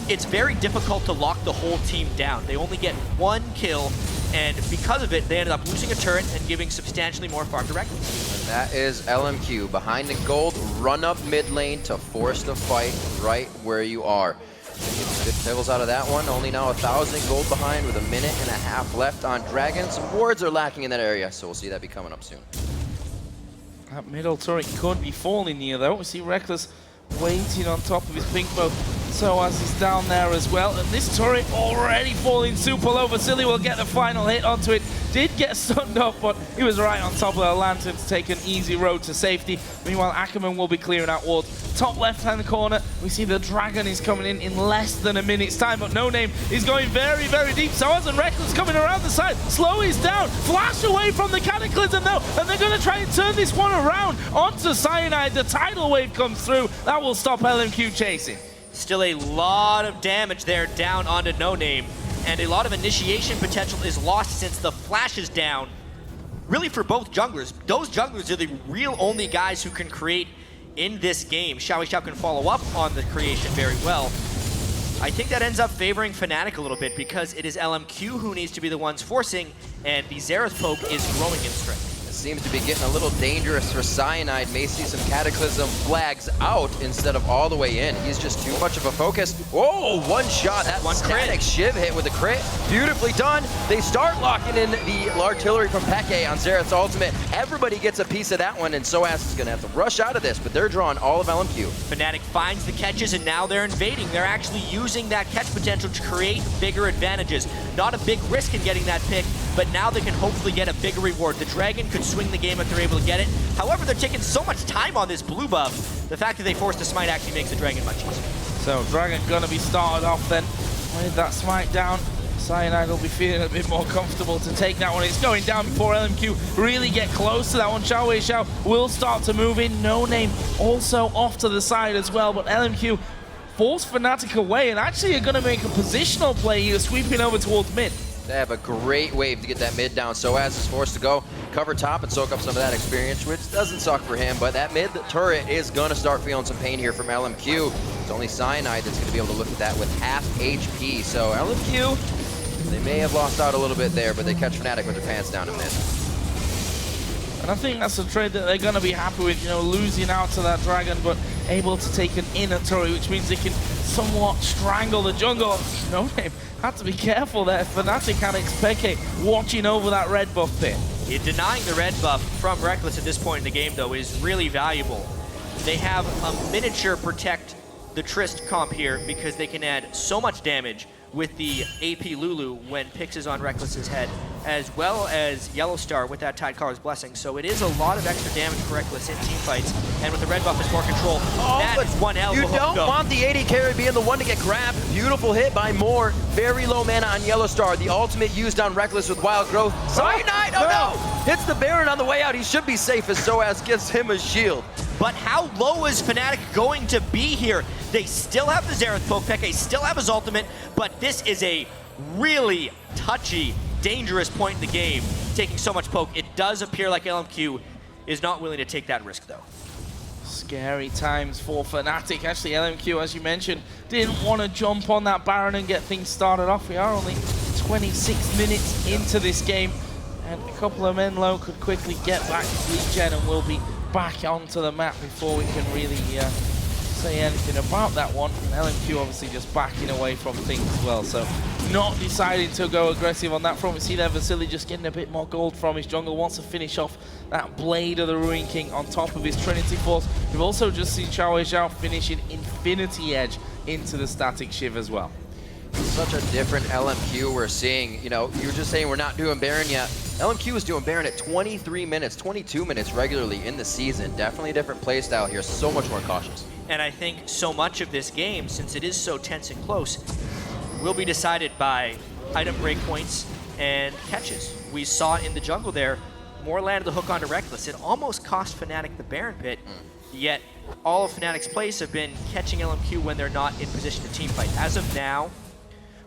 Speaker 8: it's very difficult to lock the whole team down. They only get 1 kill, and because of it, they ended up losing a turret and giving substantially more farm to Reckless.
Speaker 7: And that is LMQ behind the gold, run up mid lane to force the fight right where you are. Get good kills out of that one. Only now 1,000 gold behind with 1.5 minutes left on Dragon. Some wards are lacking in that area, so we'll see that be coming up soon.
Speaker 6: That middle turret could be falling near, though. We see Reckless waiting on top of his pink bow. So as he's down there as well, and this turret already falling super low. Vasily will get the final hit onto it. Did get stunned up, but he was right on top of the lantern to take an easy road to safety. Meanwhile, Ackerman will be clearing out ward. Top left-hand corner, we see the Dragon is coming in less than a minute's time, but No Name is going very, very deep. Soaz and Reckless coming around the side. Slow is down. Flash away from the Cataclysm, though, and they're going to try and turn this one around onto Cyanide. The tidal wave comes through. That will stop LMQ chasing.
Speaker 8: Still a lot of damage there down onto No Name, and a lot of initiation potential is lost since the flash is down. really for both junglers. Those junglers are the real only guys who can create in this game. Xiao can follow up on the creation very well. I think that ends up favoring Fnatic a little bit because it is LMQ who needs to be the ones forcing, and the Xerath poke is growing in strength.
Speaker 7: Seems to be getting a little dangerous for Cyanide. May see some Cataclysm flags out instead of all the way in. He's just too much of a focus. Whoa, one shot. That
Speaker 8: One
Speaker 7: static
Speaker 8: crit.
Speaker 7: shiv hit with a crit. Beautifully done. They start locking in the artillery from Peke on Xerath's ultimate. Everybody gets a piece of that one, and Soaz is going to have to rush out of this, but they're drawing all of LMQ.
Speaker 8: Fnatic finds the catches, and now they're invading. They're actually using that catch potential to create bigger advantages. Not a big risk in getting that pick, but now they can hopefully get a bigger reward. The Dragon could swing the game if they're able to get it. However, they're taking so much time on this blue buff. The fact that they forced a smite actually makes the Dragon much easier.
Speaker 6: So Dragon gonna be started off then with that smite down. Cyanide will be feeling a bit more comfortable to take that one. It's going down before LMQ really get close to that one. Xiao will start to move in. No Name also off to the side as well, but LMQ force Fnatic away and actually are gonna make a positional play here, sweeping over towards mid.
Speaker 7: They have a great wave to get that mid down. Soaz is forced to go cover top and soak up some of that experience, which doesn't suck for him, but that mid turret is gonna start feeling some pain here from LMQ. It's only Cyanide that's gonna be able to look at that with half HP. So LMQ, they may have lost out a little bit there, but they catch Fnatic with their pants down in mid.
Speaker 6: And I think that's a trade that they're going to be happy with, you know, losing out to that Dragon, but able to take an inner turret, which means they can somewhat strangle the jungle. No Name had to be careful there. Fnatic and Peke watching over that red buff pit.
Speaker 8: Denying the red buff from Rekkles at this point in the game, though, is really valuable. They have a miniature protect the Trist comp here because they can add so much damage with the AP Lulu when Pix is on Rekkles' head, as well as Yellowstar with that Tidecar's Blessing. So it is a lot of extra damage for Rekkles in team fights, and with the red buff is more control. That is one hell of a
Speaker 7: You
Speaker 8: hook,
Speaker 7: don't
Speaker 8: though.
Speaker 7: want the 80 carry being the one to get grabbed. Beautiful hit by Moore. Very low mana on Yellowstar. The ultimate used on Rekkles with Wild Growth. Cyanide, oh no! Hits the Baron on the way out. He should be safe as Soaz gives him a shield.
Speaker 8: But how low is Fnatic going to be here? They still have the Xerath poke, Peke still have his ultimate, but this is a really touchy, dangerous point in the game, taking so much poke. It does appear like LMQ is not willing to take that risk, though.
Speaker 6: Scary times for Fnatic. Actually, LMQ, as you mentioned, didn't want to jump on that Baron and get things started off. We are only 26 minutes into this game, and a couple of men low could quickly get back to regen and will be back onto the map before we can really say anything about that one. And LMQ obviously just backing away from things as well, so not deciding to go aggressive on that front. We see there Vasily just getting a bit more gold from his jungle, wants to finish off that Blade of the Ruin King on top of his Trinity Force. We've also just seen Xiao finishing Infinity Edge into the Static Shiv as well.
Speaker 7: Such a different LMQ we're seeing. You know, you were just saying we're not doing Baron yet. LMQ is doing Baron at 23 minutes, 22 minutes regularly in the season. Definitely a different playstyle here, so much more cautious.
Speaker 8: And I think so much of this game, since it is so tense and close, will be decided by item breakpoints and catches. We saw it in the jungle there. Moore landed the hook onto Rekkles. It almost cost Fnatic the Baron pit, yet all of Fnatic's plays have been catching LMQ when they're not in position to teamfight. As of now,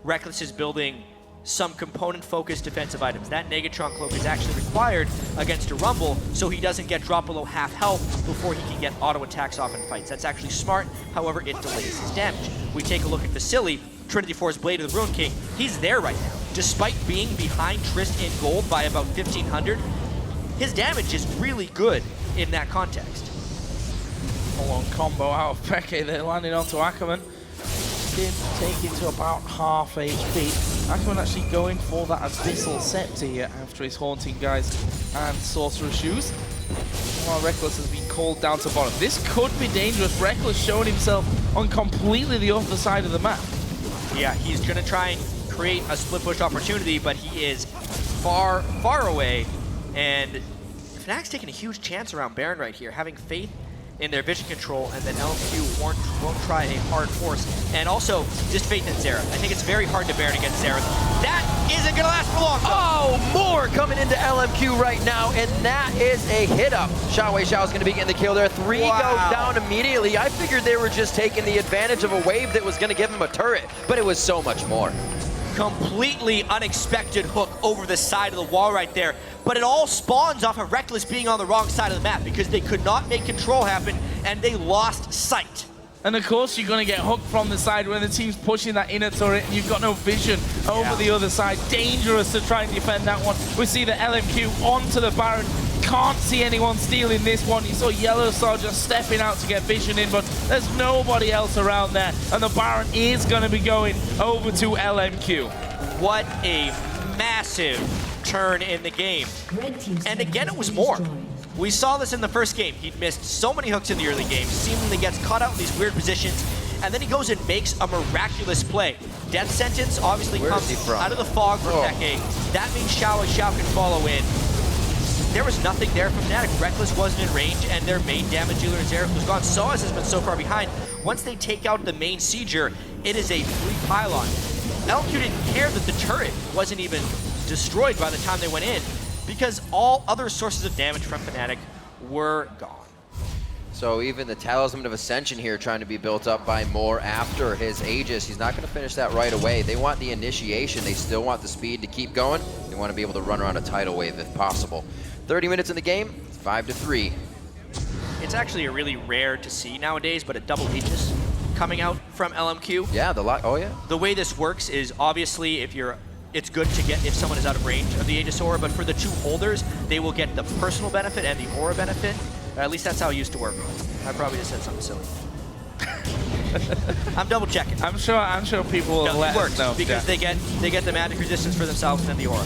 Speaker 8: Rekkles is building some component-focused defensive items. That Negatron Cloak is actually required against a Rumble, so he doesn't get dropped below half health before he can get auto attacks off in fights. That's actually smart, however, it delays his damage. We take a look at Vasily, Trinity Force Blade of the Ruin King. He's there right now. Despite being behind Trist in gold by about 1,500, his damage is really good in that context.
Speaker 6: Full-on combo out of Peke there, landing onto Ackerman. Did take it to about half HP. Ackerman actually going for that Abyssal Scepter here after his Haunting Guys and Sorcerer's Shoes. While Rekkles has been called down to bottom. This could be dangerous. Rekkles showing himself on completely the other side of the map.
Speaker 8: Yeah, he's going to try and create a split push opportunity, but he is far, far away. And Fnatic's taking a huge chance around Baron right here, having faith in their vision control, and then LMQ won't try a hard force. And also, just faith in Xerath. I think it's very hard to Baron against Xerath. That isn't going to last for long, though.
Speaker 7: Oh, Moore coming into LMQ right now, and that is a hit up. Xiao's going to be getting the kill there. 3 go down immediately. I figured they were just taking the advantage of a wave that was going to give him a turret, but it was so much more.
Speaker 8: completely unexpected hook over the side of the wall right there. But it all spawns off of Reckless being on the wrong side of the map because they could not make control happen and they lost sight.
Speaker 6: And of course you're going to get hooked from the side when the team's pushing that inner turret and you've got no vision over the other side. Dangerous to try and defend that one. We see the LMQ onto the Baron. Can't see anyone stealing this one. You saw Yellow Star just stepping out to get vision in, but there's nobody else around there. And the Baron is going to be going over to LMQ.
Speaker 8: What a massive turn in the game. And again, it was more. We saw this in the first game. He'd missed so many hooks in the early game, seemingly gets caught out in these weird positions, and then he goes and makes a miraculous play. Death Sentence obviously comes out of the fog for Peke. That means Xiao can follow in. There was nothing there from Fnatic. Reckless wasn't in range, and their main damage dealer in Xerath was gone. Soaz has been so far behind. Once they take out the main Sieger, it is a free pylon. LMQ didn't care that the turret wasn't even destroyed by the time they went in, because all other sources of damage from Fnatic were gone.
Speaker 7: So even the Talisman of Ascension here trying to be built up by Moore after his Aegis. He's not going to finish that right away. They want the initiation. They still want the speed to keep going. They want to be able to run around a tidal wave if possible. 30 minutes in the game, it's 5-3.
Speaker 8: It's actually a really rare to see nowadays, but a double Aegis coming out from LMQ.
Speaker 7: Yeah, oh yeah.
Speaker 8: The way this works is obviously it's good to get if someone is out of range of the Aegis Aura, but for the two holders, they will get the personal benefit and the Aura benefit. At least that's how it used to work. I probably just said something silly. I'm double checking.
Speaker 6: I'm sure people will let us know.
Speaker 8: Because they get the magic resistance for themselves and then the Aura.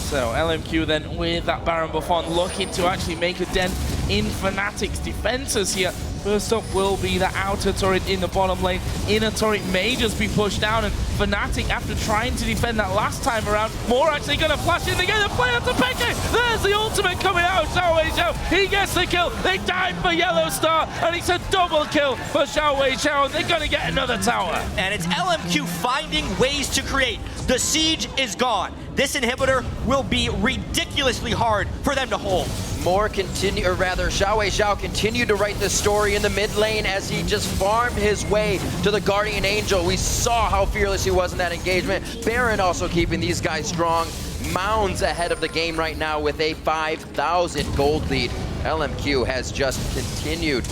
Speaker 6: So LMQ then with that Baron buff on, looking to actually make a dent in Fnatic's defenses here. First up will be the outer turret in the bottom lane. Inner turret may just be pushed down, and Fnatic, after trying to defend that last time around, Moore actually going to flash in. They get a play out to Peke. There's the ultimate coming out. Xiao. He gets the kill. They dive for Yellow Star, and it's a double kill for Xiao, and they're going to get another tower.
Speaker 8: And it's LMQ finding ways to create. The siege is gone. This inhibitor will be ridiculously hard for them to hold.
Speaker 7: Moore Xiao continued to write the story in the mid lane as he just farmed his way to the Guardian Angel. We saw how fearless he was in that engagement. Baron also keeping these guys strong. Mounds ahead of the game right now with a 5,000 gold lead. LMQ has just continued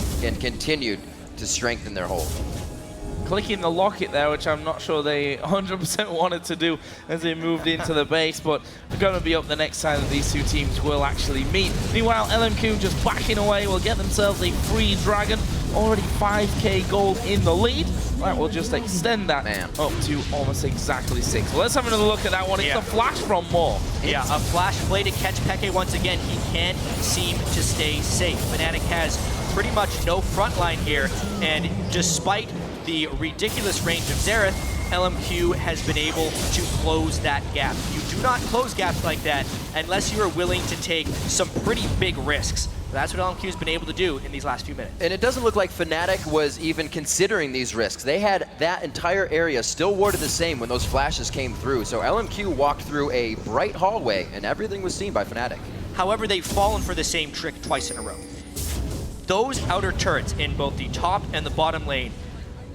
Speaker 7: to strengthen their hold.
Speaker 6: Clicking the locket there, which I'm not sure they 100% wanted to do as they moved into the base, but they're going to be up the next time that these two teams will actually meet. Meanwhile, LMQ just backing away will get themselves a free dragon, already 5k gold in the lead. Right, we'll just extend that up to almost exactly 6. Well, let's have another look at that one. It's a flash from Moore.
Speaker 8: Yeah, a flash play to catch Peke once again. He can't seem to stay safe. Fnatic has pretty much no front line here, and despite the ridiculous range of Xerath, LMQ has been able to close that gap. You do not close gaps like that unless you are willing to take some pretty big risks. That's what LMQ has been able to do in these last few minutes.
Speaker 7: And it doesn't look like Fnatic was even considering these risks. They had that entire area still warded the same when those flashes came through. So LMQ walked through a bright hallway and everything was seen by Fnatic.
Speaker 8: However, they've fallen for the same trick twice in a row. Those outer turrets in both the top and the bottom lane,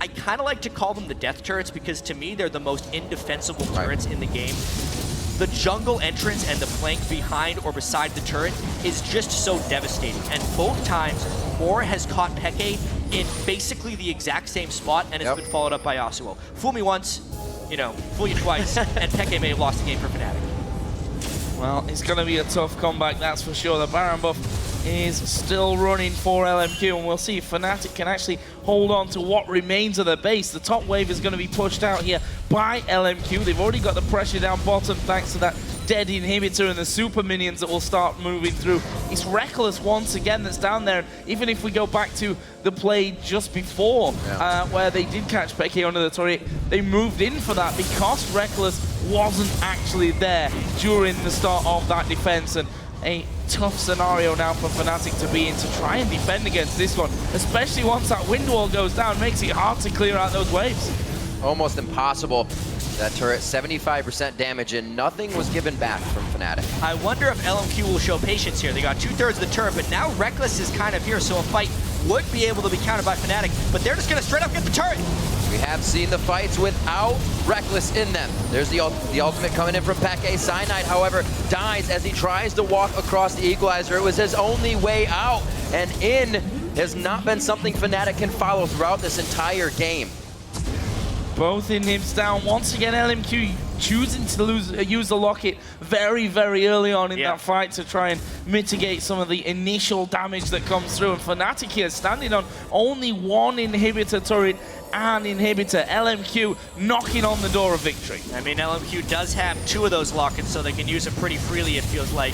Speaker 8: I kind of like to call them the death turrets because to me they're the most indefensible turrets in the game. The jungle entrance and the flank behind or beside the turret is just so devastating. And both times, Moore has caught Peke in basically the exact same spot and has been followed up by Yasuo. Fool me once, fool you twice, and Peke may have lost the game for Fnatic.
Speaker 6: Well, it's going to be a tough comeback, that's for sure. The Baron buff is still running for LMQ, and we'll see if Fnatic can actually hold on to what remains of the base. The top wave is going to be pushed out here by LMQ. They've already got the pressure down bottom thanks to that dead inhibitor and the super minions that will start moving through. It's Reckless once again that's down there. Even if we go back to the play just before where they did catch Peke under the turret, they moved in for that because Reckless wasn't actually there during the start of that defense. And a tough scenario now for Fnatic to be in to try and defend against this one, especially once that wind wall goes down. Makes it hard to clear out those waves.
Speaker 7: Almost impossible. That turret, 75% damage, and nothing was given back from Fnatic.
Speaker 8: I wonder if LMQ will show patience here. They got 2/3 of the turret, but now Reckless is kind of here, so a fight would be able to be countered by Fnatic, but they're just going to straight up get the turret.
Speaker 7: We have seen the fights without Reckless in them. There's the ultimate coming in from Peke. Cyanide, however, dies as he tries to walk across the equalizer. It was his only way out, and in has not been something Fnatic can follow throughout this entire game.
Speaker 6: Both inhibs down. Once again, LMQ choosing to use the locket very, very early on in that fight to try and mitigate some of the initial damage that comes through. And Fnatic here standing on only one inhibitor turret and inhibitor. LMQ knocking on the door of victory.
Speaker 8: I mean, LMQ does have 2 of those lockets, so they can use it pretty freely, it feels like.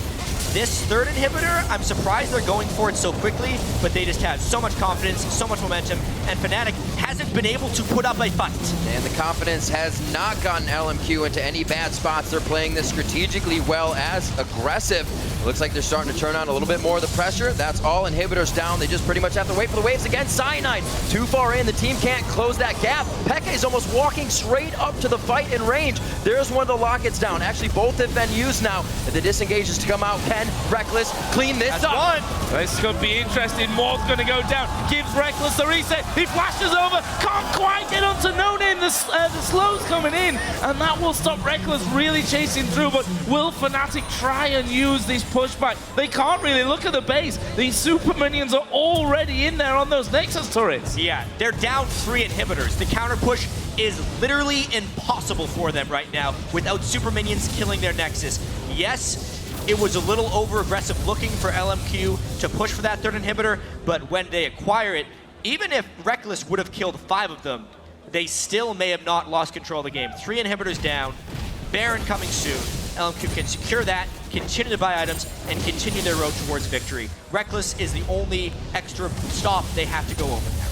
Speaker 8: This third inhibitor, I'm surprised they're going for it so quickly, but they just have so much confidence, so much momentum, and Fnatic hasn't been able to put up a fight.
Speaker 7: And the confidence has not gotten LMQ into any bad spots. They're playing this strategically well as aggressive. Looks like they're starting to turn on a little bit more of the pressure. That's all inhibitors down. They just pretty much have to wait for the waves again. Cyanide too far in. The team can't close that gap. Peke is almost walking straight up to the fight in range. There's one of the lockets down. Actually, both have been used now. If the disengage is to come out, Ken, Reckless, clean this up.
Speaker 6: This could be interesting. Moore's going to go down. Gives Reckless the reset. He flashes over. Can't quite get onto No Name. The slow's coming in. And that will stop Reckless really chasing through. But will Fnatic try and use this pushback? They can't really. Look at the base. These super minions are already in there on those Nexus turrets.
Speaker 8: Yeah, they're down 3 inhibitors. The counter push is literally impossible for them right now without super minions killing their Nexus. Yes, it was a little over-aggressive looking for LMQ to push for that third inhibitor, but when they acquire it, even if Reckless would have killed 5 of them, they still may have not lost control of the game. 3 inhibitors down, Baron coming soon. LMQ can secure that, continue to buy items, and continue their road towards victory. Reckless is the only extra stop they have to go over now.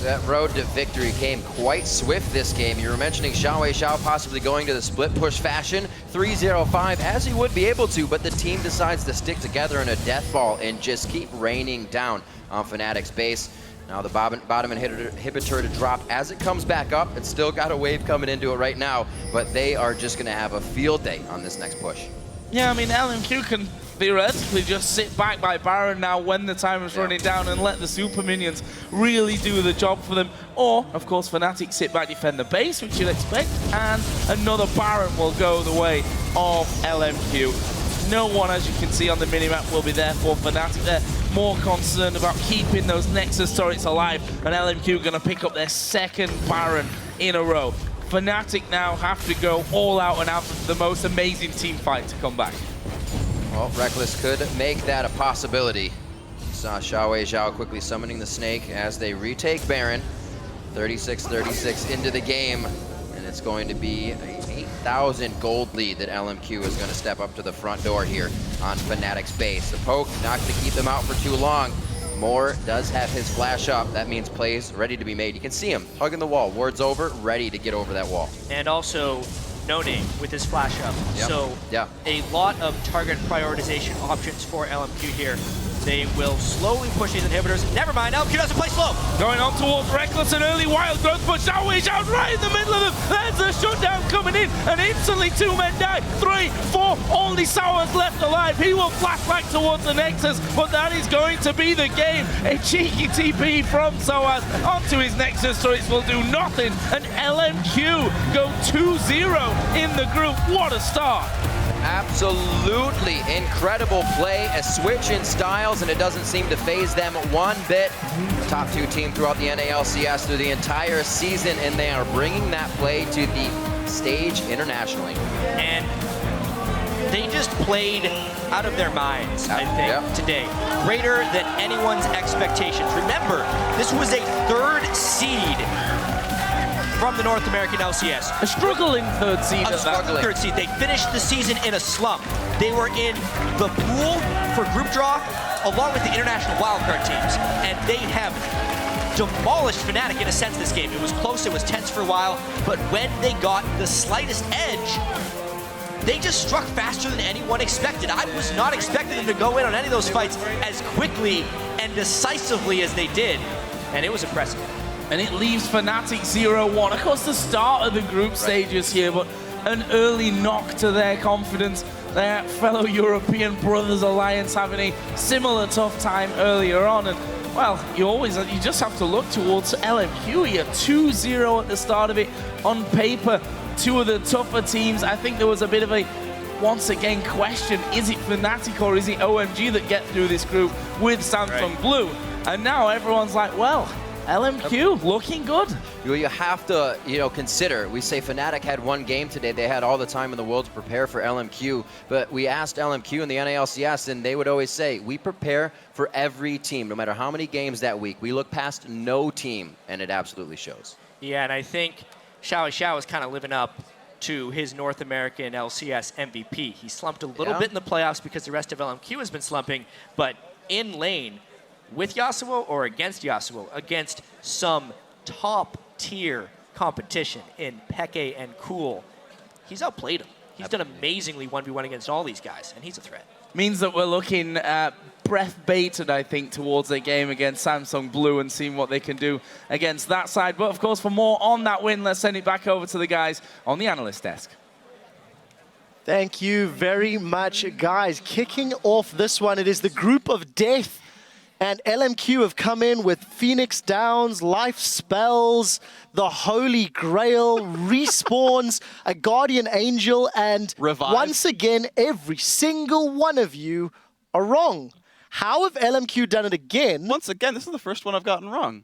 Speaker 7: That road to victory came quite swift this game. You were mentioning Xiao possibly going to the split push fashion, 3-0-5, as he would be able to, but the team decides to stick together in a death ball and just keep raining down on Fnatic's base. Now the bottom inhibitor to drop as it comes back up. It's still got a wave coming into it right now, but they are just going to have a field day on this next push.
Speaker 6: Yeah, I mean, LMQ can theoretically just sit back by Baron now when the time is running down and let the super minions really do the job for them. Or, of course, Fnatic sit back, defend the base, which you'd expect, and another Baron will go the way of LMQ. No one, as you can see on the minimap, will be there for Fnatic. They're more concerned about keeping those Nexus turrets alive, and LMQ going to pick up their second Baron in a row. Fnatic now have to go all out and have the most amazing team fight to come back.
Speaker 7: Well, Reckless could make that a possibility. Saw Xiao quickly summoning the snake as they retake Baron. 36-36 into the game, and it's going to be an 8,000 gold lead that LMQ is going to step up to the front door here on Fnatic's base. The poke not going to keep them out for too long. Moore does have his flash up. That means plays ready to be made. You can see him hugging the wall. Ward's over, ready to get over that wall.
Speaker 8: And also, No Name with his flash up.
Speaker 7: Yep.
Speaker 8: So a lot of target prioritization options for LMQ here. They will slowly push these inhibitors. Never mind, LMQ doesn't play slow.
Speaker 6: Going on towards Reckless, an early wild growth, but Xiao out right in the middle of them. There's a shutdown coming in, and instantly 2 men die. 3, 4, only Sour's left alive. He will flash back towards the Nexus, but that is going to be the game. A cheeky TP from Soaz onto his Nexus turrets will do nothing, and LMQ go 2-0 in the group. What a start.
Speaker 7: Absolutely incredible play, a switch in styles, and it doesn't seem to phase them one bit. Top 2 team throughout the NALCS through the entire season, and they are bringing that play to the stage internationally.
Speaker 8: And they just played out of their minds, I think, today. Greater than anyone's expectations. Remember, this was a 3rd seed from the North American LCS.
Speaker 6: A struggling 3rd seed.
Speaker 8: Third seed. They finished the season in a slump. They were in the pool for group draw along with the international wildcard teams, and they have demolished Fnatic in a sense this game. It was close, it was tense for a while, but when they got the slightest edge, they just struck faster than anyone expected. I was not expecting them to go in on any of those fights as quickly and decisively as they did, and it was impressive.
Speaker 6: And it leaves Fnatic 0-1. Of course, the start of the group stages here, but an early knock to their confidence. Their fellow European Brothers Alliance having a similar tough time earlier on. And Well, you just have to look towards LMQ here. 2-0 at the start of it. On paper, two of the tougher teams. I think there was a bit of a, once again, question. Is it Fnatic or is it OMG that get through this group with Samsung Blue? And now everyone's like, well, LMQ looking good.
Speaker 7: You have to, consider. We say Fnatic had one game today. They had all the time in the world to prepare for LMQ. But we asked LMQ in the NALCS, and they would always say, we prepare for every team, no matter how many games that week. We look past no team, and it absolutely shows.
Speaker 8: Yeah, and I think Xiao is kind of living up to his North American LCS MVP. He slumped a little bit in the playoffs because the rest of LMQ has been slumping, but in lane, with Yasuo or against Yasuo, against some top-tier competition in Peke and Cool, he's outplayed him. He's done amazingly 1v1 against all these guys, and he's a threat.
Speaker 6: Means that we're looking breath baited, I think, towards a game against Samsung Blue and seeing what they can do against that side. But, of course, for more on that win, let's send it back over to the guys on the analyst desk.
Speaker 1: Thank you very much, guys. Kicking off this one, it is the group of death. And LMQ have come in with Phoenix Downs, Life Spells, the Holy Grail, Respawns, a Guardian Angel, and
Speaker 2: Revive.
Speaker 1: Once again, every single one of you are wrong. How have LMQ done it again?
Speaker 2: Once again, this is the first one I've gotten wrong.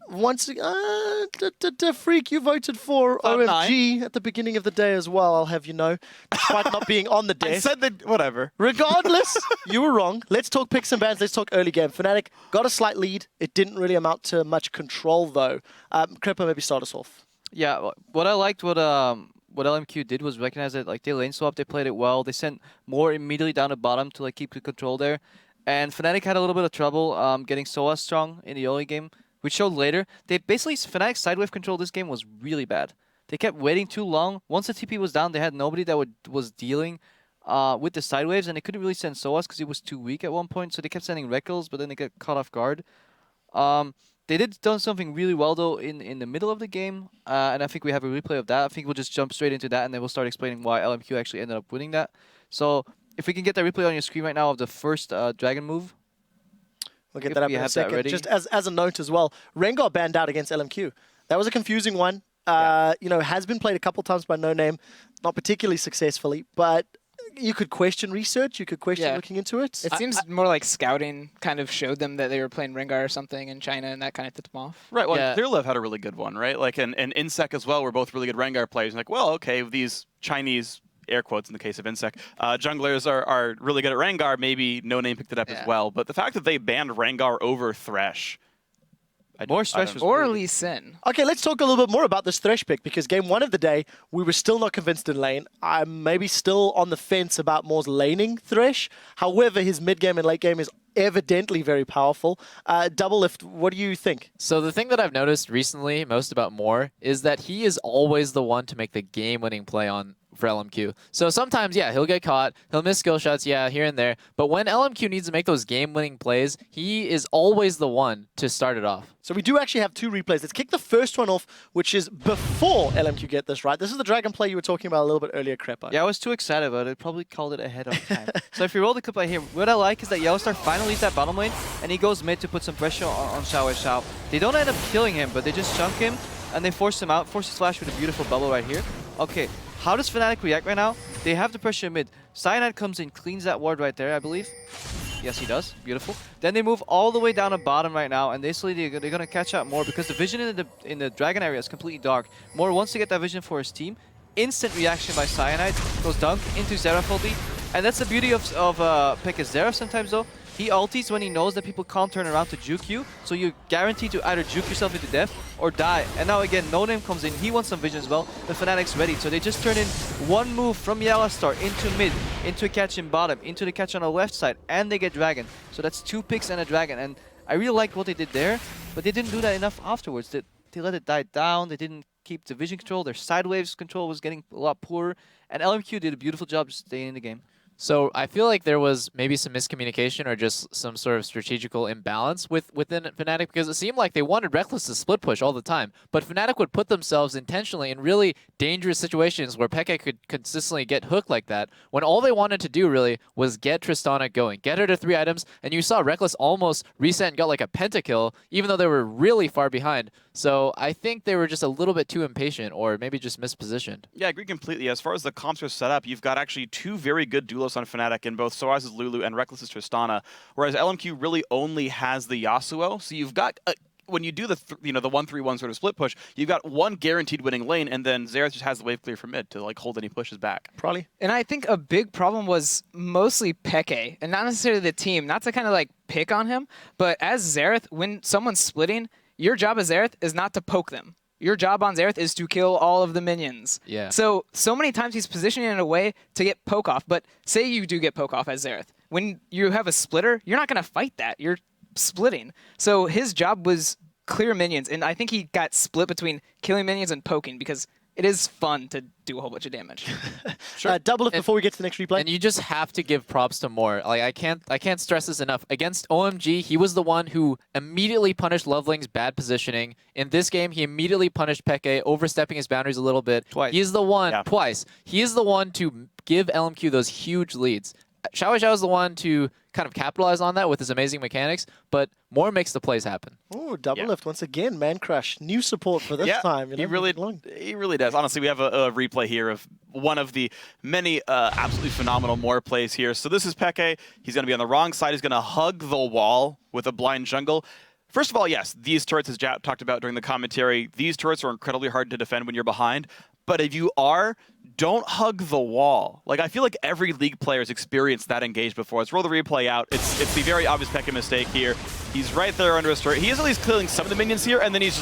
Speaker 1: Freak, you voted for
Speaker 2: About
Speaker 1: OMG at the beginning of the day as well, I'll have you know, despite not being on the
Speaker 2: I
Speaker 1: desk.
Speaker 2: said that, whatever.
Speaker 1: Regardless, you were wrong. Let's talk picks and bans. Let's talk early game. Fnatic got a slight lead. It didn't really amount to much control, though. Cripper, maybe start us off.
Speaker 5: Yeah, what I liked what LMQ did was recognize that they lane swap, they played it well. They sent more immediately down the bottom to keep the control there. And Fnatic had a little bit of trouble getting SOA strong in the early game, which showed later. Fnatic's sidewave control this game was really bad. They kept waiting too long. Once the TP was down, they had nobody that was dealing with the sidewaves, and they couldn't really send SOAs because he was too weak at one point. So they kept sending Reckles, but then they got caught off guard. They did done something really well though in the middle of the game, and I think we have a replay of that. I think we'll just jump straight into that, and then we'll start explaining why LMQ actually ended up winning that. So if we can get that replay on your screen right now of the first dragon move.
Speaker 1: We'll get that up in a second. Just as a note as well, Rengar banned out against LMQ. That was a confusing one. Has been played a couple times by No Name, not particularly successfully, but you could question research, you could question looking into it.
Speaker 4: It seems more like scouting kind of showed them that they were playing Rengar or something in China, and that kind of tipped them off.
Speaker 2: Right, well, Clearlove had a really good one, right? And Insec as well were both really good Rengar players. And okay, these Chinese, air quotes in the case of Insec, junglers are really good at Rengar. Maybe No Name picked it up as well. But the fact that they banned Rengar over Thresh.
Speaker 5: More Thresh was
Speaker 4: or Lee Sin.
Speaker 1: Okay, let's talk a little bit more about this Thresh pick, because game one of the day, we were still not convinced in lane. I'm maybe still on the fence about Moore's laning Thresh. However, his mid game and late game is evidently very powerful. Double Lift, what do you think?
Speaker 3: So the thing that I've noticed recently most about Moore is that he is always the one to make the game-winning play for LMQ. So sometimes, he'll get caught, he'll miss skill shots, here and there, but when LMQ needs to make those game-winning plays, he is always the one to start it off.
Speaker 1: So we do actually have two replays. Let's kick the first one off, which is before LMQ get this right. This is the Dragon play you were talking about a little bit earlier, Creppa.
Speaker 5: Yeah, I was too excited about it. I probably called it ahead of time. So if you roll the clip right here, what I like is that Yellowstar finally leaves that bottom lane, and he goes mid to put some pressure on Xiao. They don't end up killing him, but they just chunk him, and they force him out, force his flash with a beautiful bubble right here. Okay, how does Fnatic react right now? They have the pressure mid. Cyanide comes in, cleans that ward right there, I believe. Yes, he does. Beautiful. Then they move all the way down to bottom right now, and basically they're going to catch up more because the vision in the dragon area is completely dark. More wants to get that vision for his team. Instant reaction by Cyanide. Goes dunk into Xerath ulti. And that's the beauty of Pekka's Xerath sometimes though. He ultis when he knows that people can't turn around to juke you, so you're guaranteed to either juke yourself into death or die. And now again, No Name comes in, he wants some vision as well, the Fnatic's ready. So they just turn in one move from Yellowstar into mid, into a catch in bottom, into the catch on the left side, and they get Dragon. So that's 2 picks and a Dragon, and I really liked what they did there, but they didn't do that enough afterwards. They let it die down, they didn't keep the vision control, their sidewaves control was getting a lot poorer, and LMQ did a beautiful job staying in the game.
Speaker 3: So I feel like there was maybe some miscommunication or just some sort of strategical imbalance within Fnatic, because it seemed like they wanted Reckless to split push all the time, but Fnatic would put themselves intentionally in really dangerous situations where Peke could consistently get hooked like that, when all they wanted to do really was get Tristana going, get her to 3 items, and you saw Reckless almost reset and got like a pentakill, even though they were really far behind. So I think they were just a little bit too impatient, or maybe just mispositioned.
Speaker 2: Yeah, I agree completely. As far as the comps are set up, you've got actually 2 very good duelos on Fnatic in both Soaz's Lulu and Reckless's Tristana, whereas LMQ really only has the Yasuo. So you've got when you do the 1-3-1 sort of split push, you've got 1 guaranteed winning lane, and then Xerath just has the wave clear for mid to like hold any pushes back.
Speaker 1: Probably.
Speaker 4: And I think a big problem was mostly Peke, and not necessarily the team. Not to kind of like pick on him, but as Xerath, when someone's splitting, your job as Xerath is not to poke them. Your job on Xerath is to kill all of the minions.
Speaker 3: Yeah.
Speaker 4: So many times he's positioning in a way to get poke off, but say you do get poke off as Xerath. When you have a splitter, you're not going to fight that. You're splitting. So his job was clear minions, and I think he got split between killing minions and poking because it is fun to do a whole bunch of damage.
Speaker 1: Sure. Double it before we get to the next replay.
Speaker 3: And you just have to give props to Moore. Like I can't stress this enough. Against OMG, he was the one who immediately punished Loveling's bad positioning. In this game, he immediately punished Peke, overstepping his boundaries a little bit.
Speaker 5: Twice.
Speaker 3: He is the one
Speaker 2: Yeah.
Speaker 3: twice. He is the one to give LMQ those huge leads. Xiao Xiao is the one to kind of capitalize on that with his amazing mechanics, but Moore makes the plays happen.
Speaker 1: Oh, double
Speaker 2: Yeah.
Speaker 1: lift once again, Man Crush. New support for this time. You know,
Speaker 2: he really does. Honestly, we have a replay here of one of the many absolutely phenomenal Moore plays here. So this is Peke. He's going to be on the wrong side. He's going to hug the wall with a blind jungle. First of all, yes, these turrets, as Jap talked about during the commentary, these turrets are incredibly hard to defend when you're behind. But if you are, don't hug the wall. Like, I feel like every League player has experienced that engage before. Let's roll the replay out. It's the very obvious Peke mistake here. He's right there under his turret. He is at least killing some of the minions here, and then he's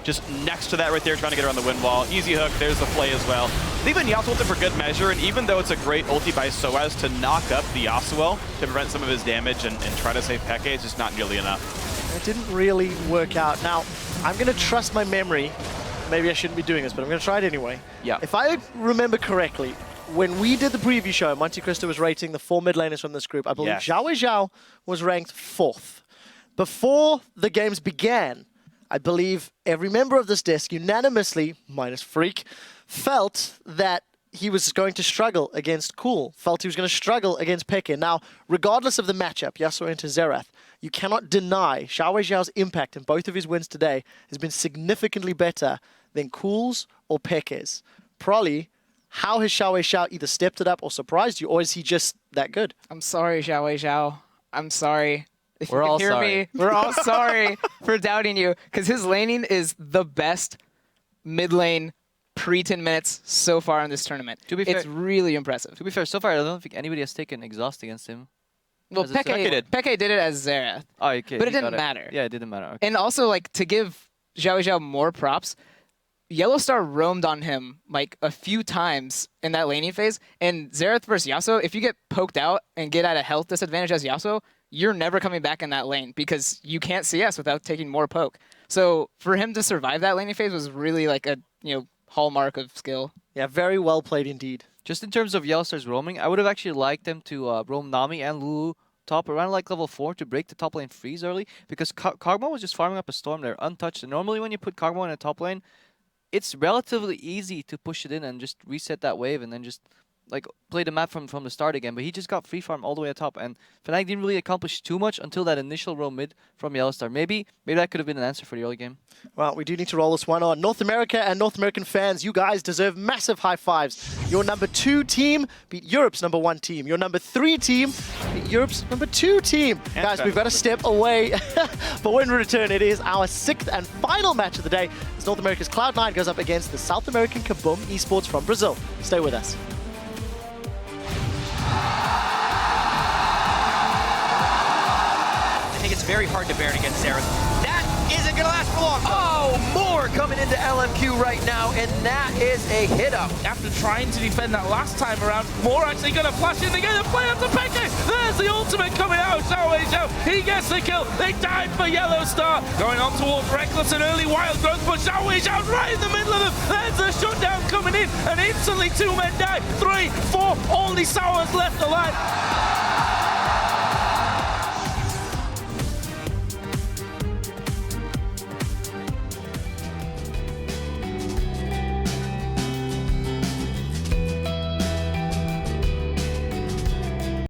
Speaker 2: just next to that right there, trying to get around the wind wall. Easy hook. There's the play as well. Even Yasuo ulted for good measure, and even though it's a great ulti by Soaz to knock up the Yasuo to prevent some of his damage and try to save Peke, it's just not nearly enough.
Speaker 1: It didn't really work out. Now, I'm going to trust my memory. Maybe I shouldn't be doing this, but I'm going to try it anyway.
Speaker 2: Yeah.
Speaker 1: If I remember correctly, when we did the preview show, Monte Cristo was rating the 4 mid laners from this group. I believe
Speaker 2: Yes.
Speaker 1: Xiao Zhao was ranked 4th. Before the games began, I believe every member of this desk unanimously, minus Freak, felt that he was going to struggle against Cool, felt he was going to struggle against Peke. Now, regardless of the matchup, Yasuo into Xerath, you cannot deny Xiao Zhao's impact in both of his wins today has been significantly better than Cool's or Peke's. Probably, how has Xiao Zhao either stepped it up or surprised you, or is he just that good?
Speaker 4: I'm sorry, Xiao Zhao. I'm sorry. If
Speaker 3: We're
Speaker 4: you can
Speaker 3: all
Speaker 4: hear
Speaker 3: sorry.
Speaker 4: me, we're all sorry for doubting you, because his laning is the best mid lane pre-10 minutes so far in this tournament.
Speaker 5: To be
Speaker 4: It's
Speaker 5: fair-
Speaker 4: really impressive.
Speaker 5: To be fair, so far I don't think anybody has taken exhaust against him.
Speaker 4: Well,
Speaker 5: As a second-
Speaker 4: Peke did it as Xerath.
Speaker 5: Oh, okay.
Speaker 4: But it
Speaker 5: he got
Speaker 4: didn't matter.
Speaker 5: Yeah, it didn't matter. Okay.
Speaker 4: And also, like, to give Xiao Zhao more props, Yellowstar roamed on him like a few times in that laning phase. And Xerath versus Yasuo, if you get poked out and get at a health disadvantage as Yasuo, you're never coming back in that lane because you can't CS without taking more poke. So for him to survive that laning phase was really like a hallmark of skill.
Speaker 1: Yeah, very well played indeed.
Speaker 5: Just in terms of Yellowstar's roaming, I would have actually liked them to roam Nami and Lulu top around like level 4 to break the top lane freeze early, because Kog'Maw was just farming up a storm there, untouched. And normally when you put Kog'Maw in a top lane, it's relatively easy to push it in and just reset that wave and then just like play the map from the start again. But he just got free farm all the way at top, and Fnatic didn't really accomplish too much until that initial roam mid from Yellowstar. Maybe that could have been an answer for the early game.
Speaker 1: Well, we do need to roll this one on. North America and North American fans, you guys deserve massive high fives. Your number 2 team beat Europe's number 1 team. Your number 3 team beat Europe's number 2 team. Guys, we've got to step away. But when we return, it is our 6th and final match of the day as North America's Cloud9 goes up against the South American Kaboom Esports from Brazil. Stay with us.
Speaker 8: I think it's very hard to bear against Xerath. That is a
Speaker 7: gonna last for long. Oh, more coming into LMQ right now, and that is a hit up.
Speaker 6: After trying to defend that last time around, Moore actually gonna flash in again and play onto Peke. There's the ultimate coming out. Xiao. He gets the kill. They died for Yellow Star. Going on towards Reckless and early wild growth, but Xiao right in the middle of them. There's the shutdown coming in, and instantly 2 men die. 3, 4, only Sours left alive.